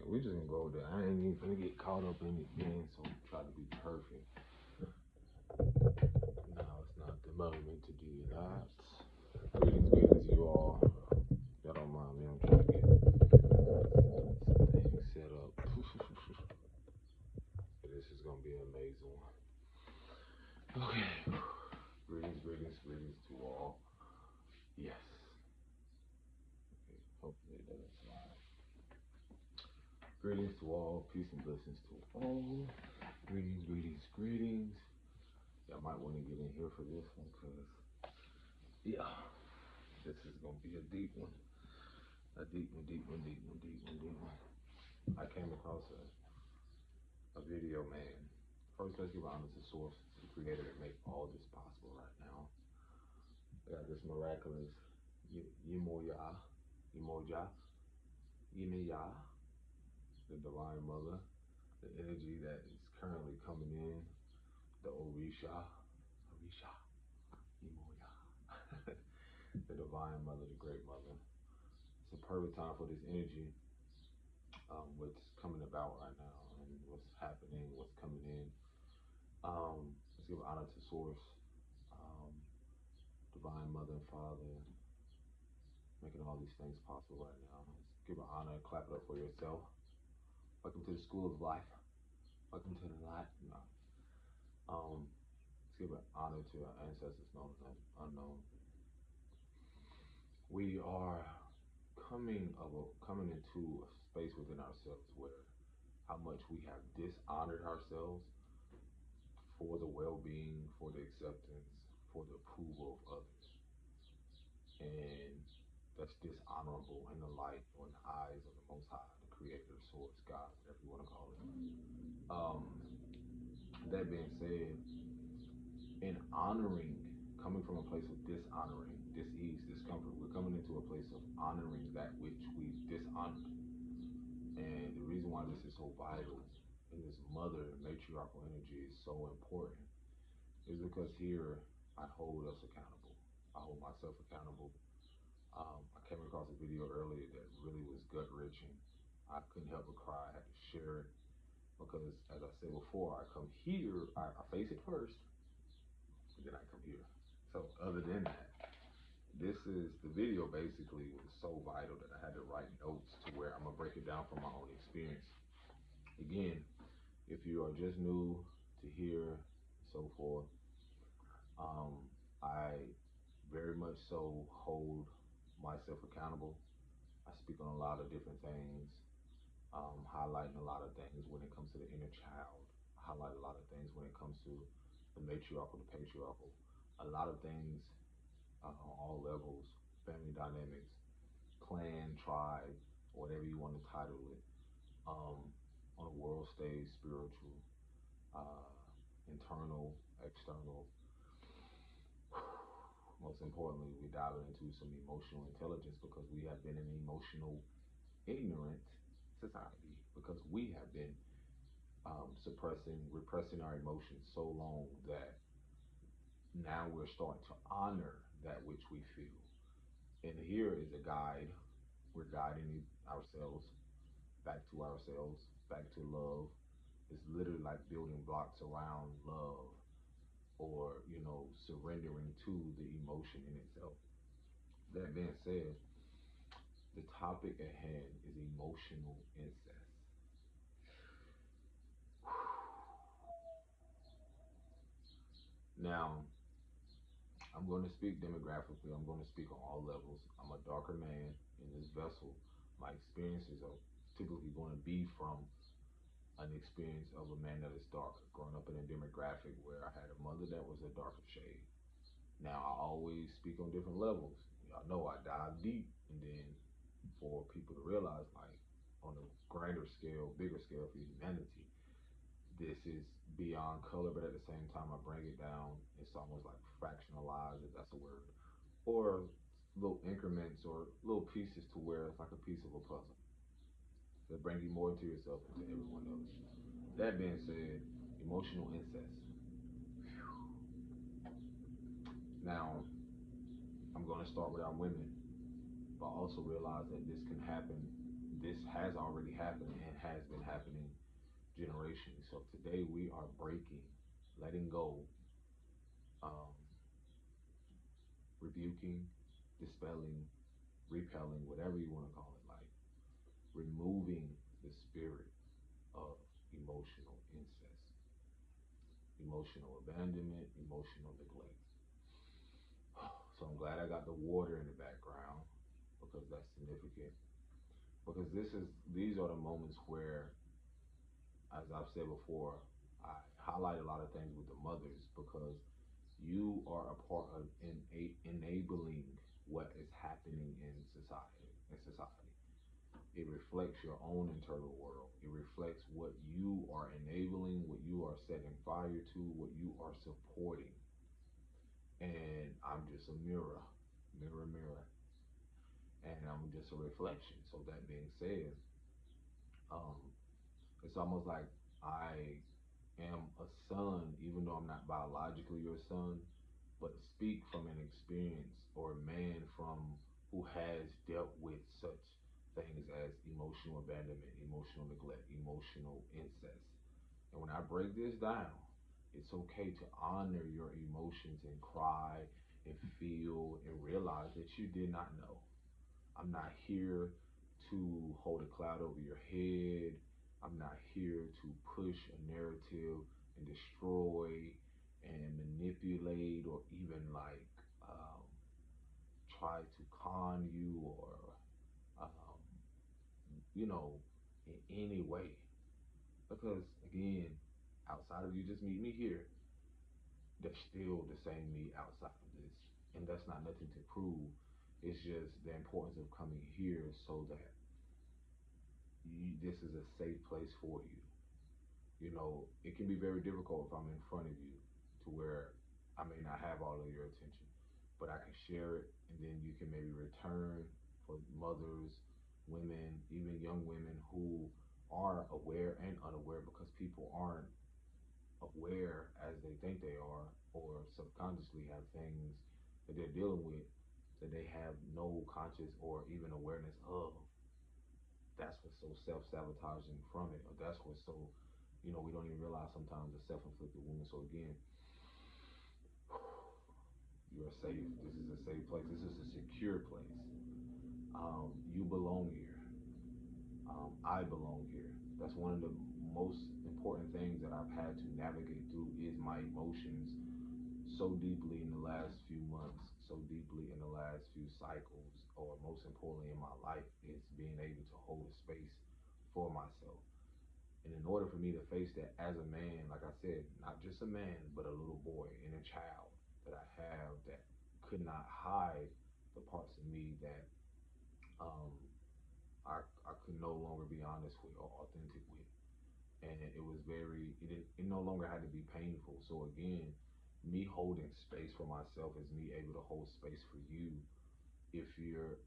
we just gonna go there. I ain't even gonna get caught up in it then, so try to be perfect. Now it's not the moment to do that. Greetings, you all. Y'all don't mind me, I'm trying to get some things set up. This is gonna be an amazing one. Okay. Greetings to all. Yes. Okay, hopefully it doesn't slide. Greetings to all, peace and blessings to all. Greetings. Y'all might want to get in here for this one, cause yeah, this is gonna be a deep one. A deep one. I came across a video, man. First, let's give honor to Source, the creator that made all this possible right now. We got this miraculous Yimoya, Yimiya, the divine mother, the energy that is currently coming in, the Orisha, Yimoya, the divine mother, the great mother. It's a perfect time for this energy, what's coming about right now and what's happening, what's coming in. Let's give honor to Source, um, divine mother and father, making all these things possible right now. Let's give an honor, clap it up for yourself. Welcome to the school of life. Welcome to the light. No. Let's give an honor to our ancestors known and unknown. We are coming into a space within ourselves where how much we have dishonored ourselves for the well-being, for the acceptance, for the approval of others, and that's dishonorable in the light or in the eyes of the Most High, the Creator, Source, God, whatever you want to call it. That being said, in honoring, coming from a place of dishonoring, dis-ease, discomfort, we're coming into a place of honoring that which we dishonored. And the reason why this is so vital and this mother matriarchal energy is so important is because here I hold us accountable. I hold myself accountable. I came across a video earlier that really was gut wrenching. I couldn't help but cry. I had to share it because, as I said before, I come here, I face it first, and then I come here. So, other than that, the video basically was so vital that I had to write notes to where I'm gonna break it down from my own experience. Again, if you are just new to hear, so forth, I very much so hold myself accountable. I speak on a lot of different things, highlighting a lot of things when it comes to the inner child. I highlight a lot of things when it comes to the matriarchal, the patriarchal. A lot of things on all levels, family dynamics, clan, tribe, whatever you want to title it. On a world stage, spiritual, uh, internal, external. Most importantly, we dive into some emotional intelligence because we have been an emotional ignorant society because we have been repressing our emotions so long that now we're starting to honor that which we feel. And here is a guide. We're guiding ourselves back to love. It's literally like building blocks around love or, surrendering to the emotion in itself. That being said, the topic at hand is emotional incest. Now, I'm going to speak demographically. I'm going to speak on all levels. I'm a darker man in this vessel. My experiences are typically going to be from an experience of a man that is darker, growing up in a demographic where I had a mother that was a darker shade. Now, I always speak on different levels. Y'all know I dive deep, and then for people to realize, like, on a grander scale, bigger scale for humanity, this is beyond color, but at the same time, I bring it down. It's almost like fractionalized, if that's a word, or little increments or little pieces to where it's like a piece of a puzzle that bring you more into yourself and to everyone else. That being said, emotional incest. Now, I'm going to start with our women, but also realize that this can happen this has already happened and has been happening generationally. So today we are breaking, letting go, um, rebuking, dispelling, repelling, whatever you want to call it, like removing the spirit of emotional incest, emotional abandonment, emotional neglect. So I'm glad I got the water in the background because that's significant. Because these are the moments where, as I've said before, I highlight a lot of things with the mothers because you are a part of enabling what is happening in society. It reflects your own internal world. It reflects what you are enabling, what you are setting fire to, what you are supporting. And I'm just a mirror, mirror, mirror. And I'm just a reflection. So that being said, um, it's almost like I am a son, even though I'm not biologically your son, but speak from an experience or a man from who has dealt with such things as emotional abandonment, emotional neglect, emotional incest. And when I break this down, it's okay to honor your emotions and cry and feel and realize that you did not know. I'm not here to hold a cloud over your head. I'm not here to push a narrative and destroy and manipulate or even like um, try to con you or um, you know in any way. Because again, outside of you just meet me here, there's still the same me outside of this, and that's not nothing to prove. It's just the importance of coming here so that this is a safe place for you. You know, it can be very difficult if I'm in front of you to where I may not have all of your attention, but I can share it and then you can maybe return for mothers, women, even young women who are aware and unaware because people aren't aware as they think they are or subconsciously have things that they're dealing with that they have no conscious or even awareness of. That's what's so self-sabotaging from it, or that's what's so, we don't even realize sometimes the self-inflicted wounds. So again, you're safe. This is a safe place. This is a secure place. You belong here. I belong here. That's one of the most important things that I've had to navigate through is my emotions so deeply in the last few months, so deeply in the last few cycles, or most importantly in my life, is being able to hold a space for myself. And in order for me to face that as a man, like I said, not just a man, but a little boy and a child that I have that could not hide the parts of me that um, I could no longer be honest with or authentic with. And it was it no longer had to be painful. So again, me holding space for myself is me able to hold space for you if you're,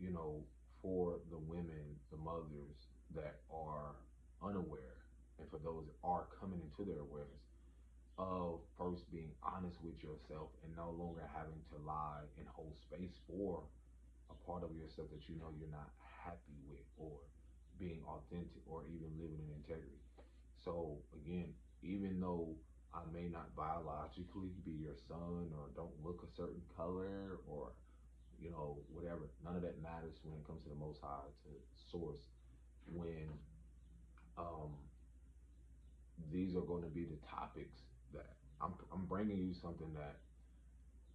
for the women, the mothers that are unaware, and for those that are coming into their awareness of first being honest with yourself and no longer having to lie and hold space for a part of yourself that you know you're not happy with or being authentic or even living in integrity. So again, even though I may not biologically be your son or don't look a certain color or whatever. None of that matters when it comes to the Most High, to Source. When um, these are going to be the topics that I'm bringing you something that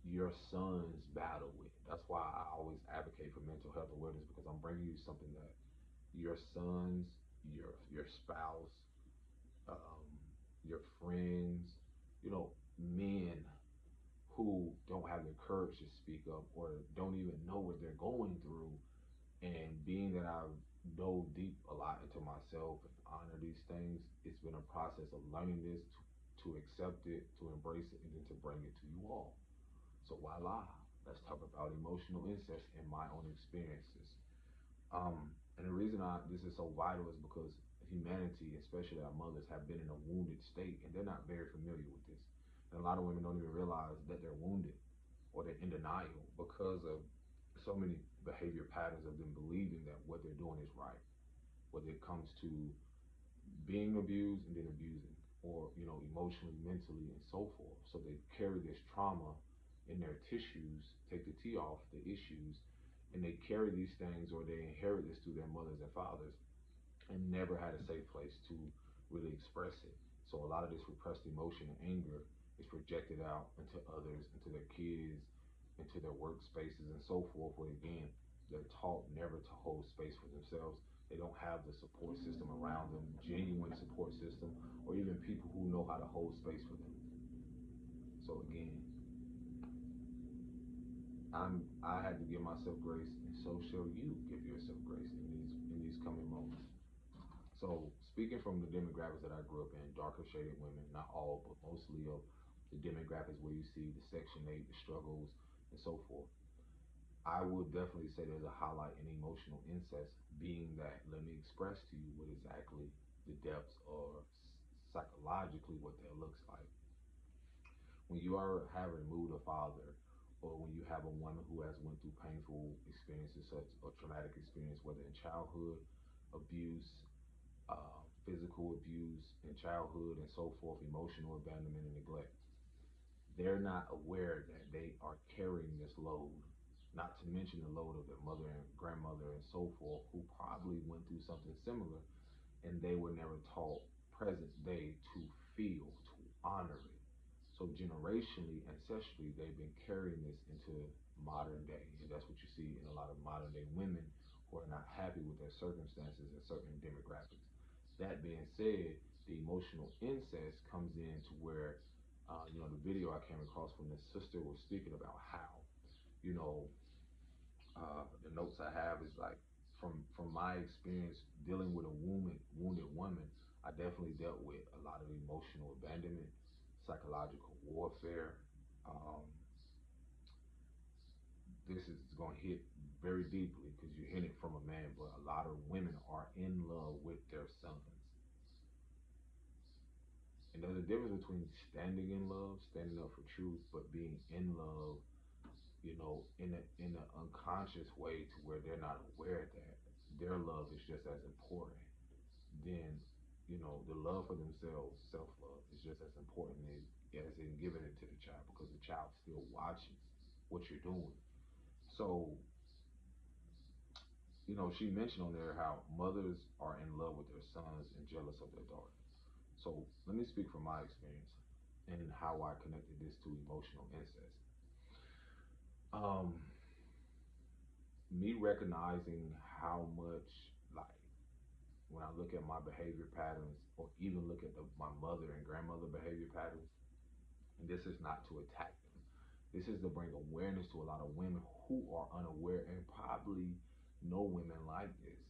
your sons battle with. That's why I always advocate for mental health awareness because I'm bringing you something that your sons, your spouse, um, your friends, men who don't have the courage to speak up or don't even know what they're going through. And being that I've dove deep a lot into myself and honor these things, it's been a process of learning this to accept it, to embrace it, and then to bring it to you all. So voila, let's talk about emotional incest and my own experiences. And the reason this is so vital is because humanity, especially our mothers, have been in a wounded state and they're not very familiar with this. And a lot of women don't even realize that they're wounded or they're in denial because of so many behavior patterns of them believing that what they're doing is right, whether it comes to being abused and then abusing, or emotionally, mentally, and so forth. So they carry this trauma in their tissues, take the T off the issues, and they carry these things, or they inherit this through their mothers and fathers, and never had a safe place to really express it. So a lot of this repressed emotion and anger is projected out into others, into their kids, into their workspaces, and so forth. Where again, they're taught never to hold space for themselves. They don't have the support system around them, genuine support system, or even people who know how to hold space for them. So again, I had to give myself grace, and so shall you give yourself grace in these coming moments. So speaking from the demographics that I grew up in, darker shaded women, not all, but mostly of the demographics where you see the Section 8, the struggles, and so forth. I would definitely say there's a highlight in emotional incest, being that let me express to you what exactly the depths or psychologically what that looks like. When you are having moved a father, or when you have a woman who has went through painful experiences such a traumatic experience, whether in childhood, abuse, physical abuse in childhood, and so forth, emotional abandonment and neglect, they're not aware that they are carrying this load, not to mention the load of their mother and grandmother and so forth, who probably went through something similar, and they were never taught present day to feel, to honor it. So generationally, ancestrally, they've been carrying this into modern day, and that's what you see in a lot of modern day women who are not happy with their circumstances and certain demographics. That being said, the emotional incest comes in to where, the video I came across from this sister was speaking about how, you know, the notes I have is like from my experience dealing with a wounded woman, I definitely dealt with a lot of emotional abandonment, psychological warfare. Um, this is going to hit very deeply because you're hearing it from a man, but a lot of women are in love with their sons. And there's a difference between standing in love, standing up for truth, but being in love, in an unconscious way to where they're not aware that their love is just as important. Then, the love for themselves, self love, is just as important as in giving it to the child, because the child still watches what you're doing. So, she mentioned on there how mothers are in love with their sons and jealous of their daughters. So let me speak from my experience and how I connected this to emotional incest. Um, Me recognizing how much, like, when I look at my behavior patterns, or even look at my mother and grandmother behavior patterns, and this is not to attack them. This is to bring awareness to a lot of women who are unaware and probably know women like this.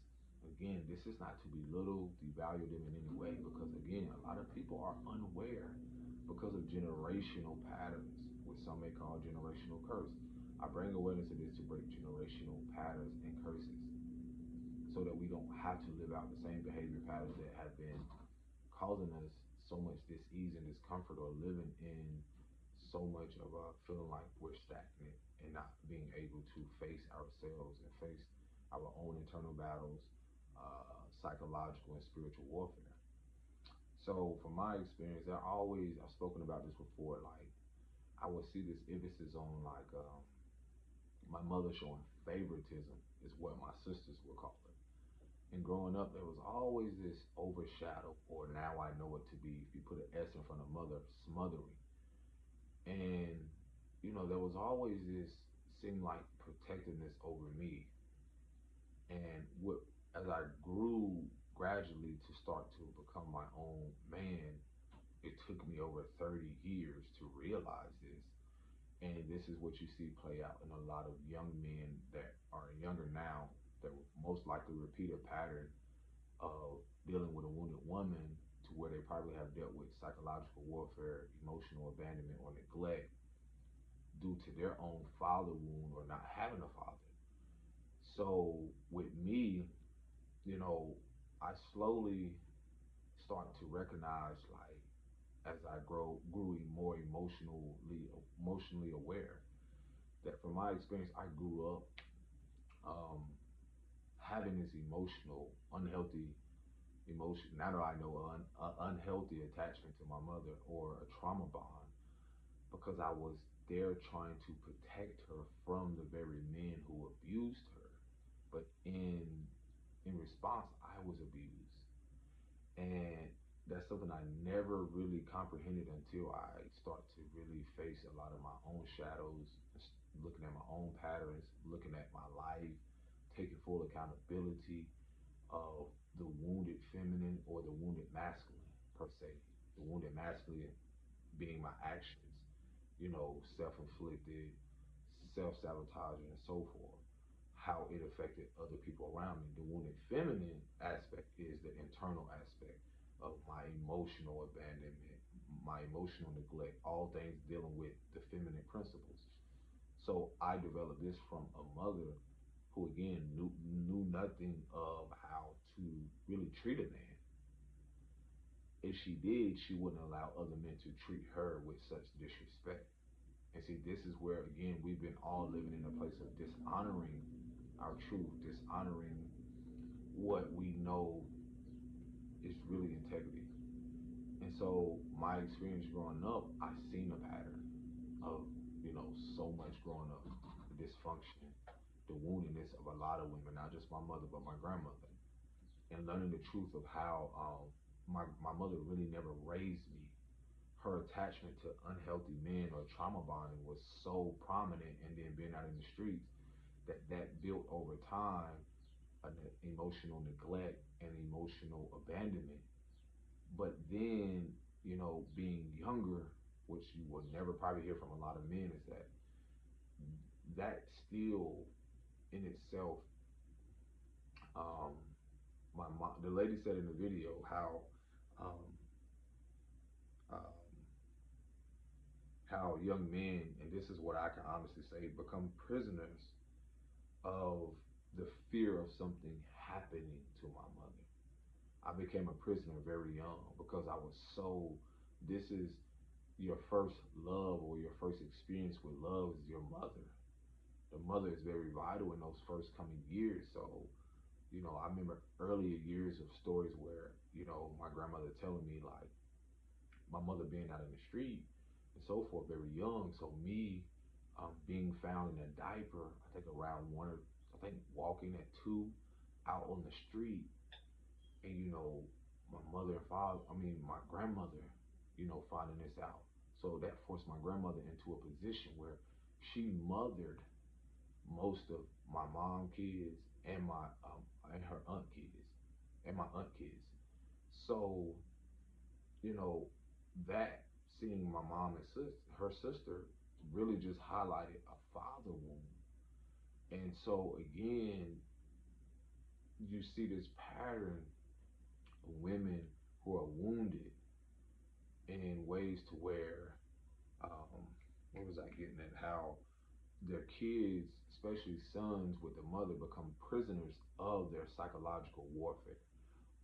Again, this is not to belittle, devalue them in any way, because again, a lot of people are unaware because of generational patterns, which some may call generational curse. I bring awareness to this to break generational patterns and curses, so that we don't have to live out the same behavior patterns that have been causing us so much dis-ease and discomfort, or living in so much of feeling like we're stagnant and not being able to face ourselves and face our own internal battles, psychological and spiritual warfare. So from my experience, I've spoken about this before, like I would see this emphasis on like my mother showing favoritism is what my sisters would call it. And growing up, there was always this overshadow, or now I know it to be, if you put an S in front of mother, smothering. And, there was always this seemed like protectiveness over me. And as I grew gradually to start to become my own man, it took me over 30 years to realize this. And this is what you see play out in a lot of young men that are younger now, that will most likely repeat a pattern of dealing with a wounded woman, to where they probably have dealt with psychological warfare, emotional abandonment, or neglect due to their own father wound, or not having a father. So with me, you know, I slowly start to recognize, like, as I grew more emotionally aware, that from my experience, I grew up um, having this emotional, unhealthy emotion. Now that I know unhealthy attachment to my mother or a trauma bond, because I was there trying to protect her from the very men who abused her. But in response, I was abused, and that's something I never really comprehended until I start to really face a lot of my own shadows, looking at my own patterns, looking at my life, taking full accountability of the wounded feminine or the wounded masculine per se. The wounded masculine being my actions, self-inflicted, self-sabotaging, and so forth. How it affected other people around me. The wounded feminine aspect is the internal aspect of my emotional abandonment, my emotional neglect, all things dealing with the feminine principles. So I developed this from a mother who again knew nothing of how to really treat a man. If she did, she wouldn't allow other men to treat her with such disrespect. And see, this is where again we've been all living in a place of dishonoring our truth, dishonoring what we know is really integrity. And so my experience growing up, I seen a pattern of, so much growing up, the dysfunction, the woundedness of a lot of women, not just my mother, but my grandmother, and learning the truth of how my mother really never raised me. Her attachment to unhealthy men or trauma bonding was so prominent, and then being out in the streets, that built over time an emotional neglect and emotional abandonment. But then, being younger, which you will never probably hear from a lot of men, is that still in itself, um, my mom, the lady said in the video um, um, how young men, and this is what I can honestly say, become prisoners of the fear of something happening to my mother. I became a prisoner very young because I was so, this is your first love or your first experience with love is your mother. The mother is very vital in those first coming years. So, I remember earlier years of stories where, my grandmother telling me like my mother being out in the street and so forth, very young. So me being found in a diaper, I think around one or I think walking at 2 out on the street, and my mother and father, I mean my grandmother, finding this out. So that forced my grandmother into a position where she mothered most of my mom kids and my and her aunt kids and my aunt kids. So you know that seeing my mom and her sister really just highlighted a father wound. And so again, you see this pattern of women who are wounded in ways to where, um, what was I getting at? How their kids, especially sons with the mother, become prisoners of their psychological warfare,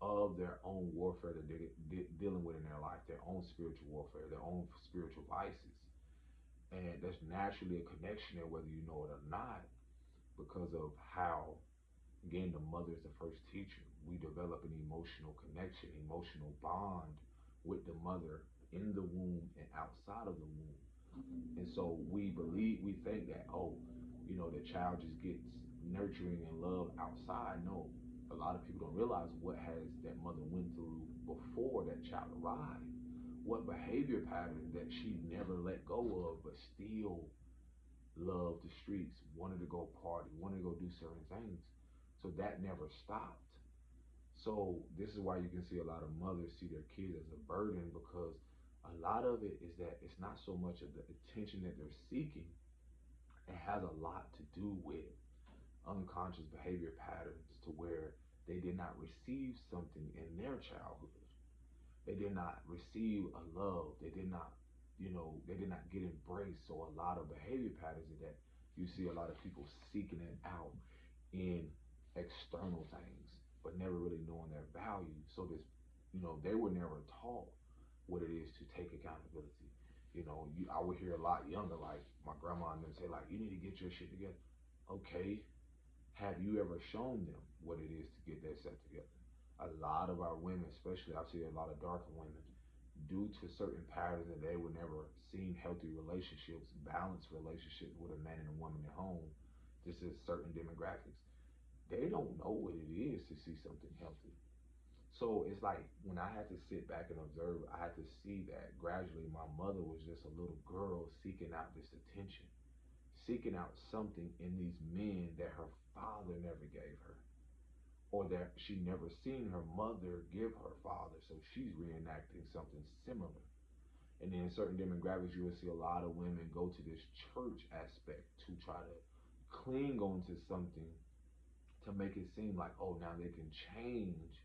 of their own warfare that they're dealing with in their life, their own spiritual warfare, their own spiritual vices. And there's naturally a connection there, whether you know it or not, because of how, again, the mother is the first teacher. We develop an emotional connection, emotional bond with the mother in the womb and outside of the womb. And so we think that, oh, the child just gets nurturing and love outside. No, a lot of people don't realize what has that mother went through before that child arrived. What behavior pattern that she never let go of, but still loved the streets, wanted to go party, wanted to go do certain things. So that never stopped. So this is why you can see a lot of mothers see their kids as a burden, because a lot of it is that it's not so much of the attention that they're seeking. It has a lot to do with unconscious behavior patterns to where they did not receive something in their childhood. They did not receive a love. They did not get embraced. So a lot of behavior patterns is that you see a lot of people seeking it out in external things, but never really knowing their value. So they were never taught what it is to take accountability. I would hear a lot younger, like my grandma and them say, like, you need to get your shit together. Okay, Have you ever shown them what it is to get that set together? A lot of our women, especially I see a lot of darker women, due to certain patterns that they were never seen healthy relationships, balanced relationships with a man and a woman at home, just as certain demographics, they don't know what it is to see something healthy. So it's like when I had to sit back and observe, I had to see that gradually my mother was just a little girl seeking out this attention, seeking out something in these men that her father never gave her, or that she never seen her mother give her father. So she's reenacting something similar. And then in certain demographics, you will see a lot of women go to this church aspect to try to cling on to something to make it seem like, oh, now they can change,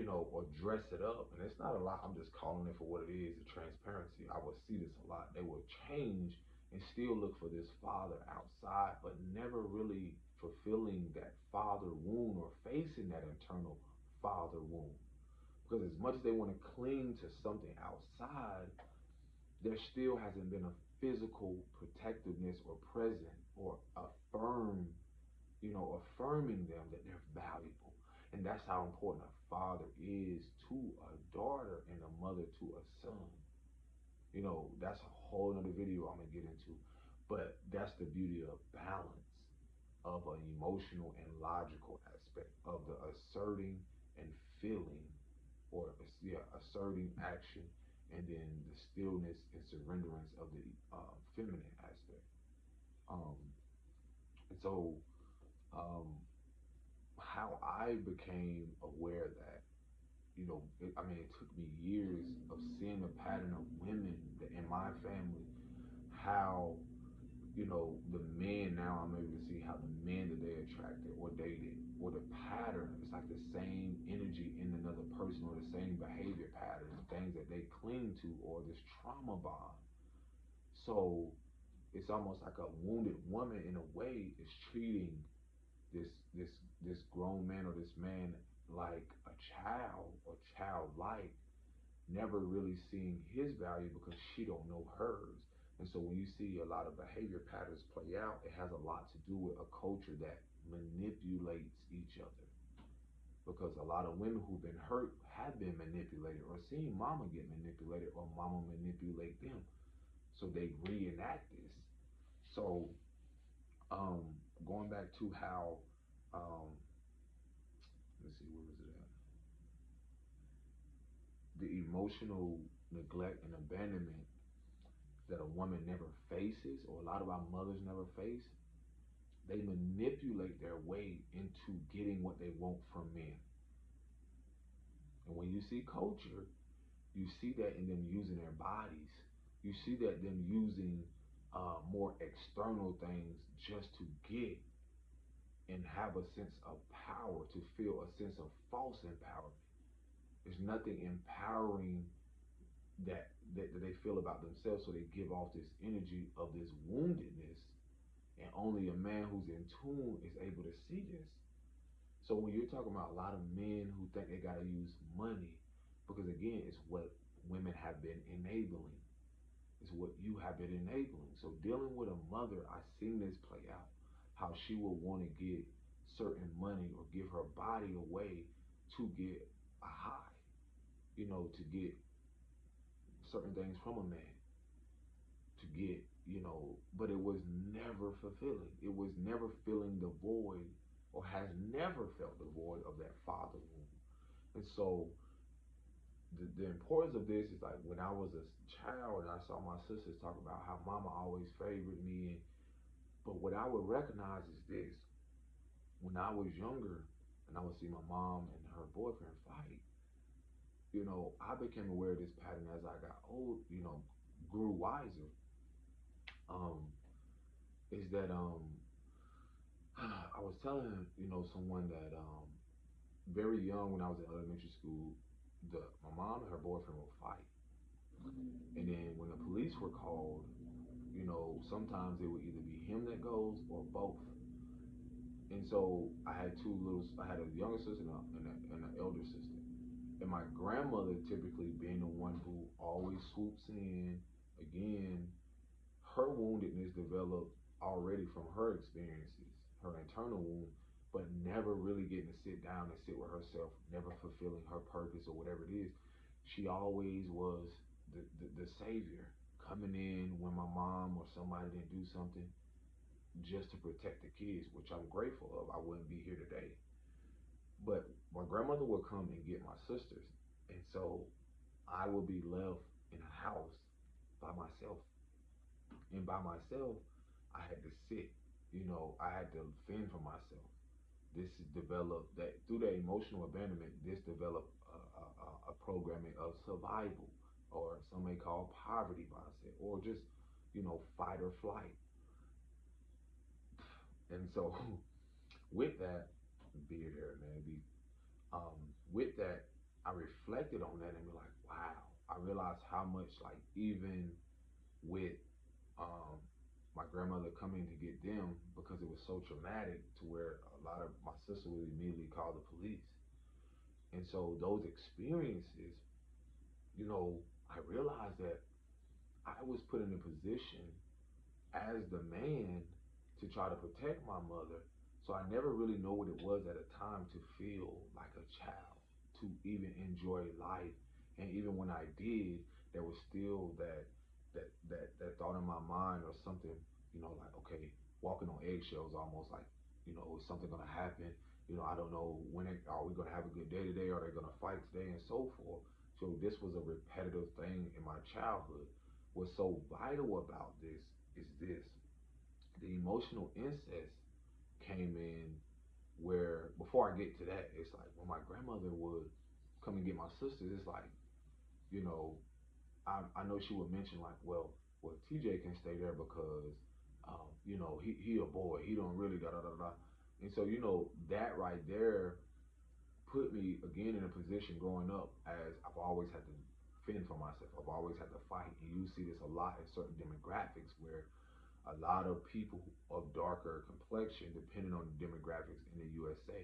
or dress it up. And it's not a lot. I'm just calling it for what it is, the transparency. I would see this a lot. They will change and still look for this father outside, but never really fulfilling that father wound or facing that internal father wound. Because as much as they want to cling to something outside, there still hasn't been a physical protectiveness or present or affirm, affirming them that they're valuable. And that's how important a father is to a daughter and a mother to a son. That's a whole nother video I'm gonna get into. But that's the beauty of balance, of an emotional and logical aspect of the asserting and feeling, or yeah, asserting action, and then the stillness and surrenderance of the feminine aspect. Um, and so, um, how I became aware that, it took me years of seeing a pattern of women that in my family, how, the men now I'm able to see how the men that they attracted or dated, or the pattern, it's like the same energy in another person, or the same behavior patterns, things that they cling to, or this trauma bond. So it's almost like a wounded woman in a way is treating this this this grown man or this man like a child or childlike, never really seeing his value because she don't know hers. And so when you see a lot of behavior patterns play out, it has a lot to do with a culture that manipulates each other. Because a lot of women who've been hurt have been manipulated, or seen mama get manipulated, or mama manipulate them. So they reenact this. So um, going back to how, um, let's see, where was it at? The emotional neglect and abandonment that a woman never faces, or a lot of our mothers never face, they manipulate their way into getting what they want from men. And when you see culture, you see that in them using their bodies. You see that them using more external things just to get and have a sense of power, to feel a sense of false empowerment. There's nothing empowering that they feel about themselves, so they give off this energy of this woundedness, and only a man who's in tune is able to see this. So when you're talking about a lot of men who think they gotta use money, because again, it's what women have been enabling. It's what you have been enabling. So dealing with a mother, I've seen this play out. How she will want to get certain money or give her body away to get a high, to get certain things from a man, to get, but it was never fulfilling. It was never filling the void, or has never felt the void of that father wound. And so the importance of this is like when I was a child and I saw my sisters talk about how mama always favored me. But what I would recognize is this: when I was younger and I would see my mom and her boyfriend fight, I became aware of this pattern as I got old, grew wiser. Um, is that I was telling someone that very young, when I was in elementary school, my mom and her boyfriend would fight, and then when the police were called, sometimes it would either be him that goes or both. And so I had a younger sister and an elder sister. And my grandmother, typically being the one who always swoops in, again, her woundedness developed already from her experiences. her internal wound, but never really getting to sit down and sit with herself, never fulfilling her purpose or whatever it is. She always was the savior, coming in when my mom or somebody didn't do something just to protect the kids, which I'm grateful of. I wouldn't be here today. But my grandmother would come and get my sisters. And so I would be left in a house by myself. And by myself, I had to sit. I had to fend for myself. This developed that through that emotional abandonment. This developed a programming of survival, or some may call poverty mindset, or just fight or flight. And so with that, beard hair, man, um, with that, I reflected on that and be like, wow. I realized how much, like, even with um, my grandmother coming to get them, because it was so traumatic to where a lot of my sister would immediately call the police. And so those experiences, I realized that I was put in a position as the man to try to protect my mother. So I never really know what it was at a time to feel like a child, to even enjoy life. And even when I did, there was still that thought in my mind, or something, like, okay, walking on eggshells, almost like, is something gonna happen? I don't know are we gonna have a good day today? Are they gonna fight today, and so forth? So this was a repetitive thing in my childhood. What's so vital about this is this: the emotional incest came in, where, before I get to that, it's like when my grandmother would come and get my sisters, it's like, you know, I know she would mention, like, well, TJ can stay there because, he a boy, he don't really da da da da. And so, that right there put me again in a position growing up, as I've always had to fend for myself. I've always had to fight. And you see this a lot in certain demographics, where a lot of people of darker complexion, depending on the demographics in the USA,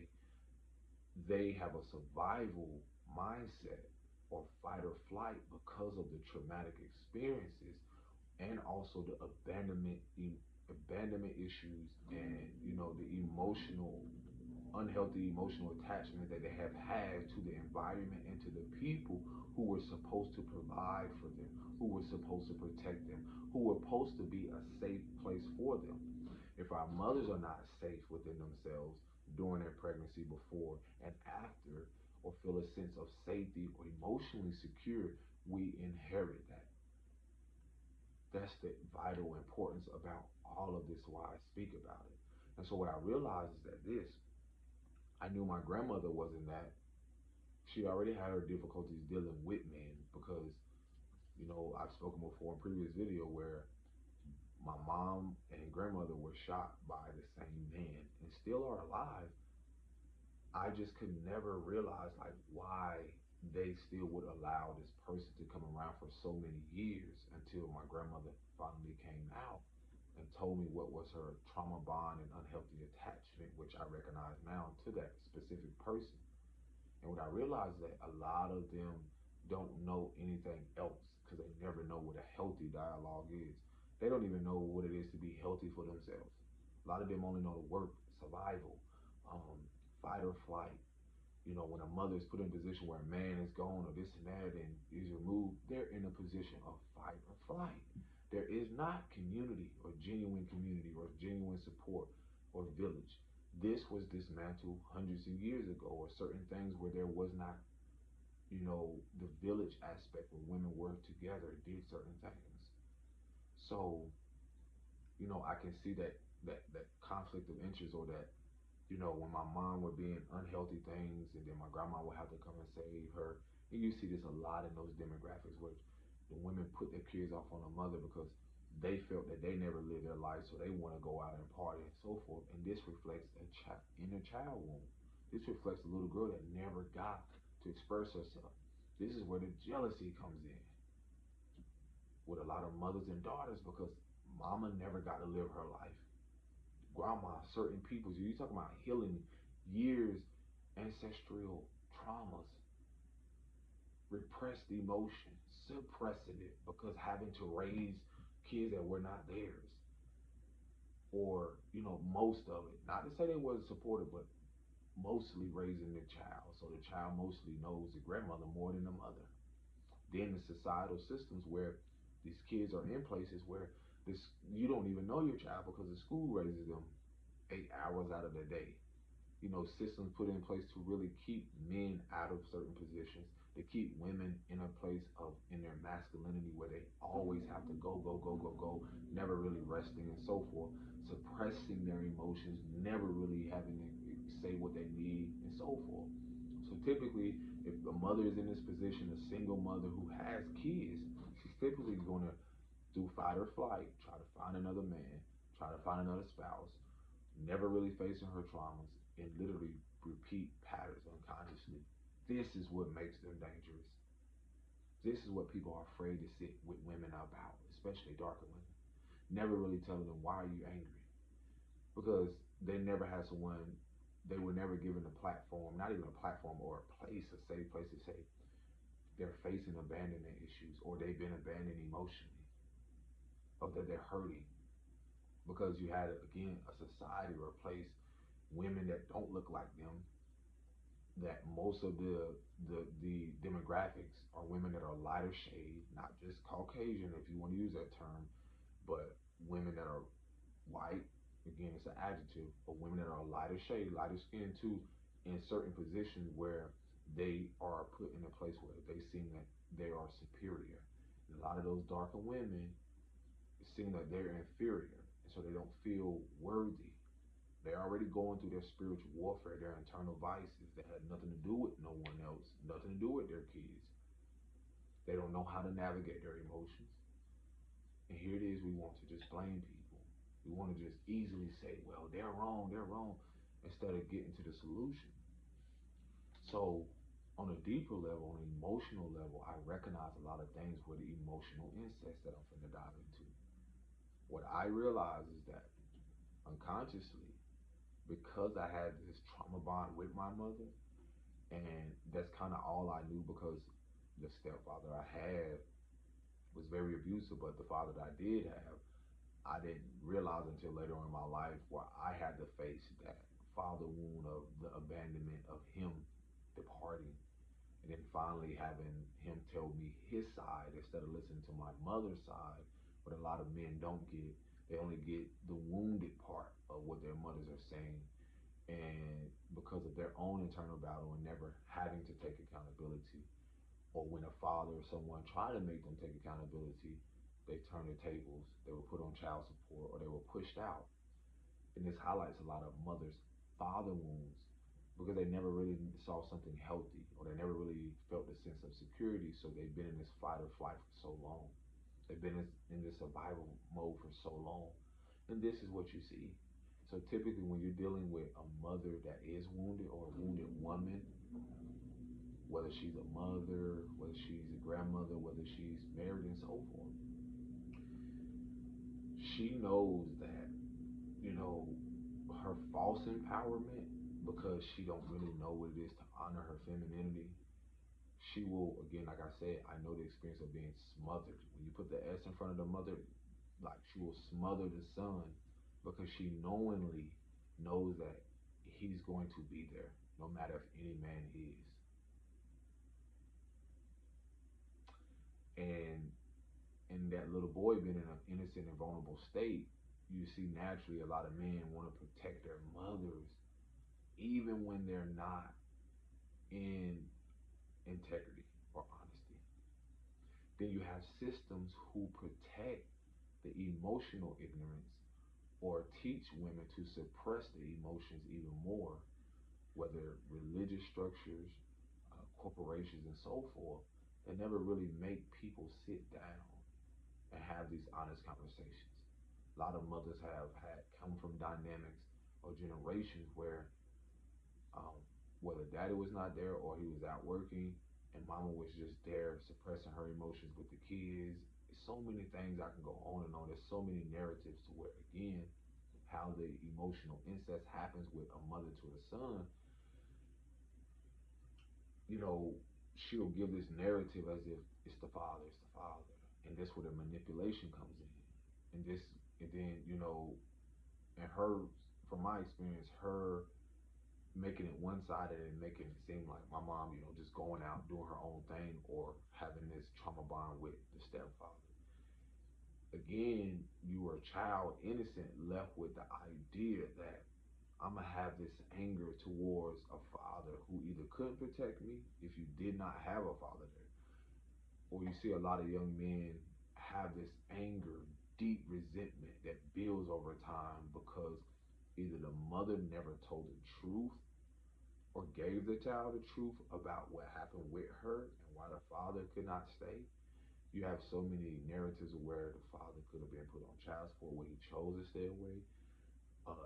they have a survival mindset, or fight or flight, because of the traumatic experiences, and also the abandonment issues, and the unhealthy emotional attachment that they have had to the environment and to the people who were supposed to provide for them, who were supposed to protect them, who were supposed to be a safe place for them. If our mothers are not safe within themselves during their pregnancy, before and after, or feel a sense of safety or emotionally secure, we inherit that. That's the vital importance about all of this, why I speak about it. And so what I realized is that I knew my grandmother wasn't that. She already had her difficulties dealing with men, because, I've spoken before in previous video where my mom and grandmother were shot by the same man and still are alive. I just could never realize, like, why they still would allow this person to come around for so many years, until my grandmother finally came out and told me what was her trauma bond and unhealthy attachment, which I recognize now, to that specific person. And what I realized is that a lot of them don't know anything else, because they never know what a healthy dialogue is. They don't even know what it is to be healthy for themselves. A lot of them only know the work, survival, um, fight or flight. When a mother is put in a position where a man is gone, or this and that, and is removed, they're in a position of fight or flight. There is not community, or genuine support, or village. This was dismantled hundreds of years ago, or certain things where there was not, the village aspect, where women worked together, did certain things. So, I can see that conflict of interest, or that, when my mom would be in unhealthy things, and then my grandma would have to come and save her. And you see this a lot in those demographics, where the women put their kids off on the mother, because they felt that they never lived their life, so they want to go out and party and so forth. And this reflects a inner child wound. This reflects a little girl that never got to express herself. This is where the jealousy comes in with a lot of mothers and daughters, because mama never got to live her life. Grandma, certain peoples, you talking about healing years, ancestral traumas, repressed emotion, suppressing it, because having to raise kids that were not theirs. or most of it. Not to say they wasn't supportive, but mostly raising the child. So the child mostly knows the grandmother more than the mother. Then the societal systems where these kids are in places where this you don't even know your child because the school raises them 8 hours out of the day. Systems put in place to really keep men out of certain positions, to keep women in a place of in their masculinity where they always have to go, go, go, go, go, never really resting and so forth, suppressing their emotions, never really having to say what they need and so forth. So typically, if a mother is in this position, a single mother who has kids, she's typically going to do fight or flight, try to find another man, try to find another spouse, never really facing her traumas, and literally repeat patterns unconsciously. This is what makes them dangerous. This is what people are afraid to sit with women about, especially darker women. Never really telling them, why are you angry? Because they never had someone, they were never given a platform, not even a platform or a place, a safe place to say they're facing abandonment issues or they've been abandoned emotionally or that they're hurting. Because you had, again, a society or a place, women that don't look like them, that most of the demographics are women that are lighter shade, not just Caucasian if you want to use that term, but women that are white. Again, it's an adjective, but women that are lighter shade, lighter skin too, in certain positions where they are put in a place where they seem that they are superior. And a lot of those darker women seem that they're inferior, and so they don't feel worthy. They're already going through their spiritual warfare, their internal vices that had nothing to do with no one else, nothing to do with their kids. They don't know how to navigate their emotions. And here it is, we want to just blame people. We want to just easily say, well, they're wrong, instead of getting to the solution. So, on a deeper level, on an emotional level, I recognize a lot of things with the emotional incest that I'm finna dive into. What I realize is that unconsciously, because I had this trauma bond with my mother, and that's kind of all I knew because the stepfather I had was very abusive, but the father that I did have, I didn't realize until later on in my life where I had to face that father wound of the abandonment of him departing, and then finally having him tell me his side instead of listening to my mother's side. What a lot of men don't get, they only get the wounded part of what their mothers are saying, and because of their own internal battle and never having to take accountability, or when a father or someone try to make them take accountability, they turn the tables, they were put on child support, or they were pushed out. And this highlights a lot of mothers' father wounds because they never really saw something healthy, or they never really felt a sense of security, so they've been in this fight or flight for so long. They've been in this survival mode for so long. And this is what you see. So typically when you're dealing with a mother that is wounded, or a wounded woman, whether she's a mother, whether she's a grandmother, whether she's married and so forth, she knows that, you know, her false empowerment, because she don't really know what it is to honor her femininity, she will, again, like I said, I know the experience of being smothered. When you put the S in front of the mother, like she will smother the son because she knowingly knows that he's going to be there no matter if any man is. And in that little boy being in an innocent and vulnerable state, you see naturally a lot of men want to protect their mothers even when they're not in integrity or honesty. Then you have systems who protect the emotional ignorance or teach women to suppress the emotions even more, whether religious structures, corporations, and so forth. They never really make people sit down and have these honest conversations. A lot of mothers have had come from dynamics or generations where um, whether daddy was not there or he was out working and mama was just there suppressing her emotions with the kids. So many things I can go on and on. There's so many narratives to where, again, how the emotional incest happens with a mother to a son. You know, she'll give this narrative as if it's the father, and this where the manipulation comes in, and this, and then And her, from my experience, her making it one sided and making it seem like my mom, just going out doing her own thing or having this trauma bond with the stepfather. Again, you were a child, innocent, left with the idea that I'm gonna have this anger towards a father who either couldn't protect me if you did not have a father there, or you see a lot of young men have this anger, deep resentment that builds over time because either the mother never told the truth or gave the child the truth about what happened with her and why the father could not stay. You have so many narratives where the father could have been put on child support where he chose to stay away.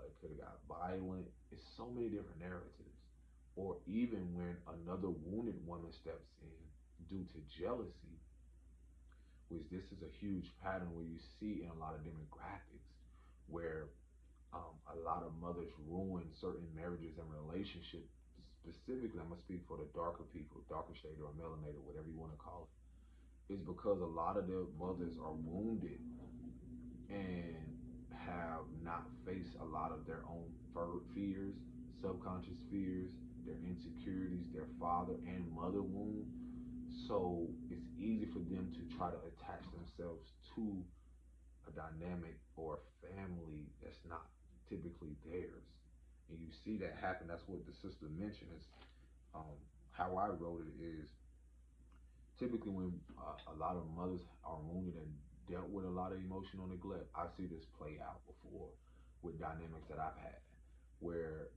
It could have got violent. It's so many different narratives. Or even when another wounded woman steps in due to jealousy, which this is a huge pattern where you see in a lot of demographics, where a lot of mothers ruin certain marriages and relationships. Specifically, I'm gonna speak for the darker people, darker shade or melanated, whatever you want to call it, is because a lot of their mothers are wounded and have not faced a lot of their own fears, subconscious fears, their insecurities, their father and mother wound. So it's easy for them to try to attach themselves to a dynamic or a family that's not typically theirs. And you see that happen. That's what the sister mentioned. Is um, how I wrote it is typically when a lot of mothers are wounded and dealt with a lot of emotional neglect. I see this play out before with dynamics that I've had where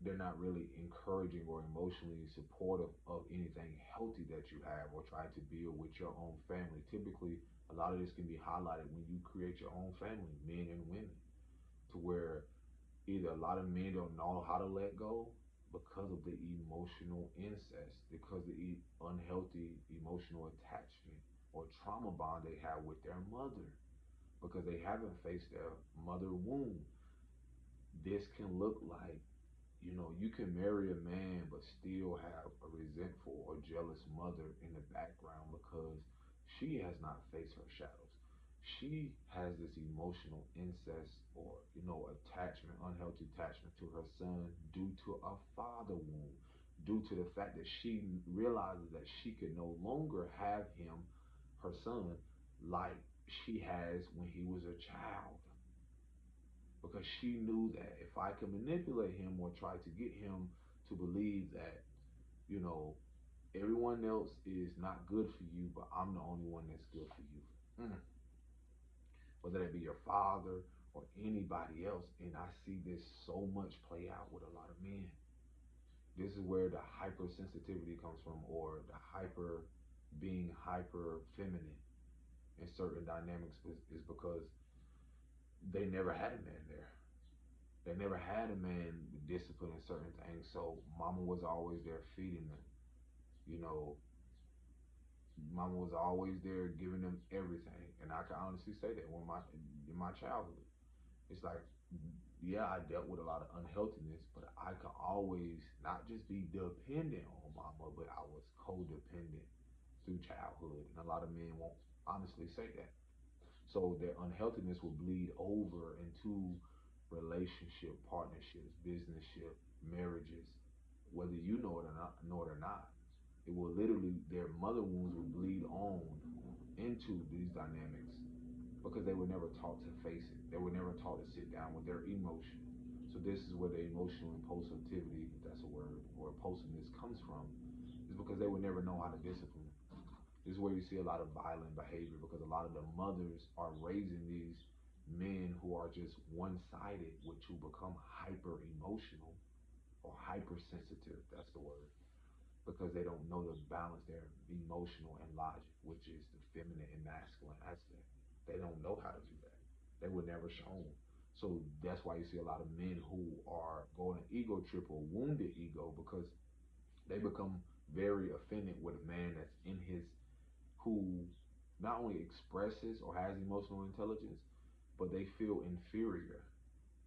they're not really encouraging or emotionally supportive of anything healthy that you have or trying to build with your own family. Typically, a lot of this can be highlighted when you create your own family, men and women, to where either a lot of men don't know how to let go because of the emotional incest, because of the unhealthy emotional attachment or trauma bond they have with their mother, because they haven't faced their mother wound. This can look like, you can marry a man but still have a resentful or jealous mother in the background because she has not faced her shadows. She has this emotional incest or, attachment, unhealthy attachment to her son due to a father wound, due to the fact that she realizes that she could no longer have him, her son, like she has when he was a child because she knew that if I could manipulate him or try to get him to believe that, you know, everyone else is not good for you, but I'm the only one that's good for you. Mm. Whether that be your father or anybody else. And I see this so much play out with a lot of men. This is where the hypersensitivity comes from, or the being hyper feminine in certain dynamics is because they never had a man there. They never had a man disciplining certain things, so mama was always there feeding them. You know, mama was always there giving them everything, and I can honestly say that when my in my childhood, it's like, yeah, I dealt with a lot of unhealthiness, but I could always not just be dependent on mama, but I was codependent through childhood, and a lot of men won't honestly say that. So their unhealthiness will bleed over into relationship, partnerships, businesship, marriages, whether you know it or not. It will literally, their mother wounds will bleed on into these dynamics because they were never taught to face it. They were never taught to sit down with their emotion. So this is where the emotional impulsivity, if that's a word, or impulsiveness comes from, is because they would never know how to discipline. This is where you see a lot of violent behavior because a lot of the mothers are raising these men who are just one-sided, which will become hyper emotional or hypersensitive. That's the word because they don't know to balance their emotional and logic, which is the feminine and masculine aspect. They don't know how to do that. They were never shown. So that's why you see a lot of men who are going an ego trip or wounded ego because they become very offended with a man that's in his who not only expresses or has emotional intelligence, but they feel inferior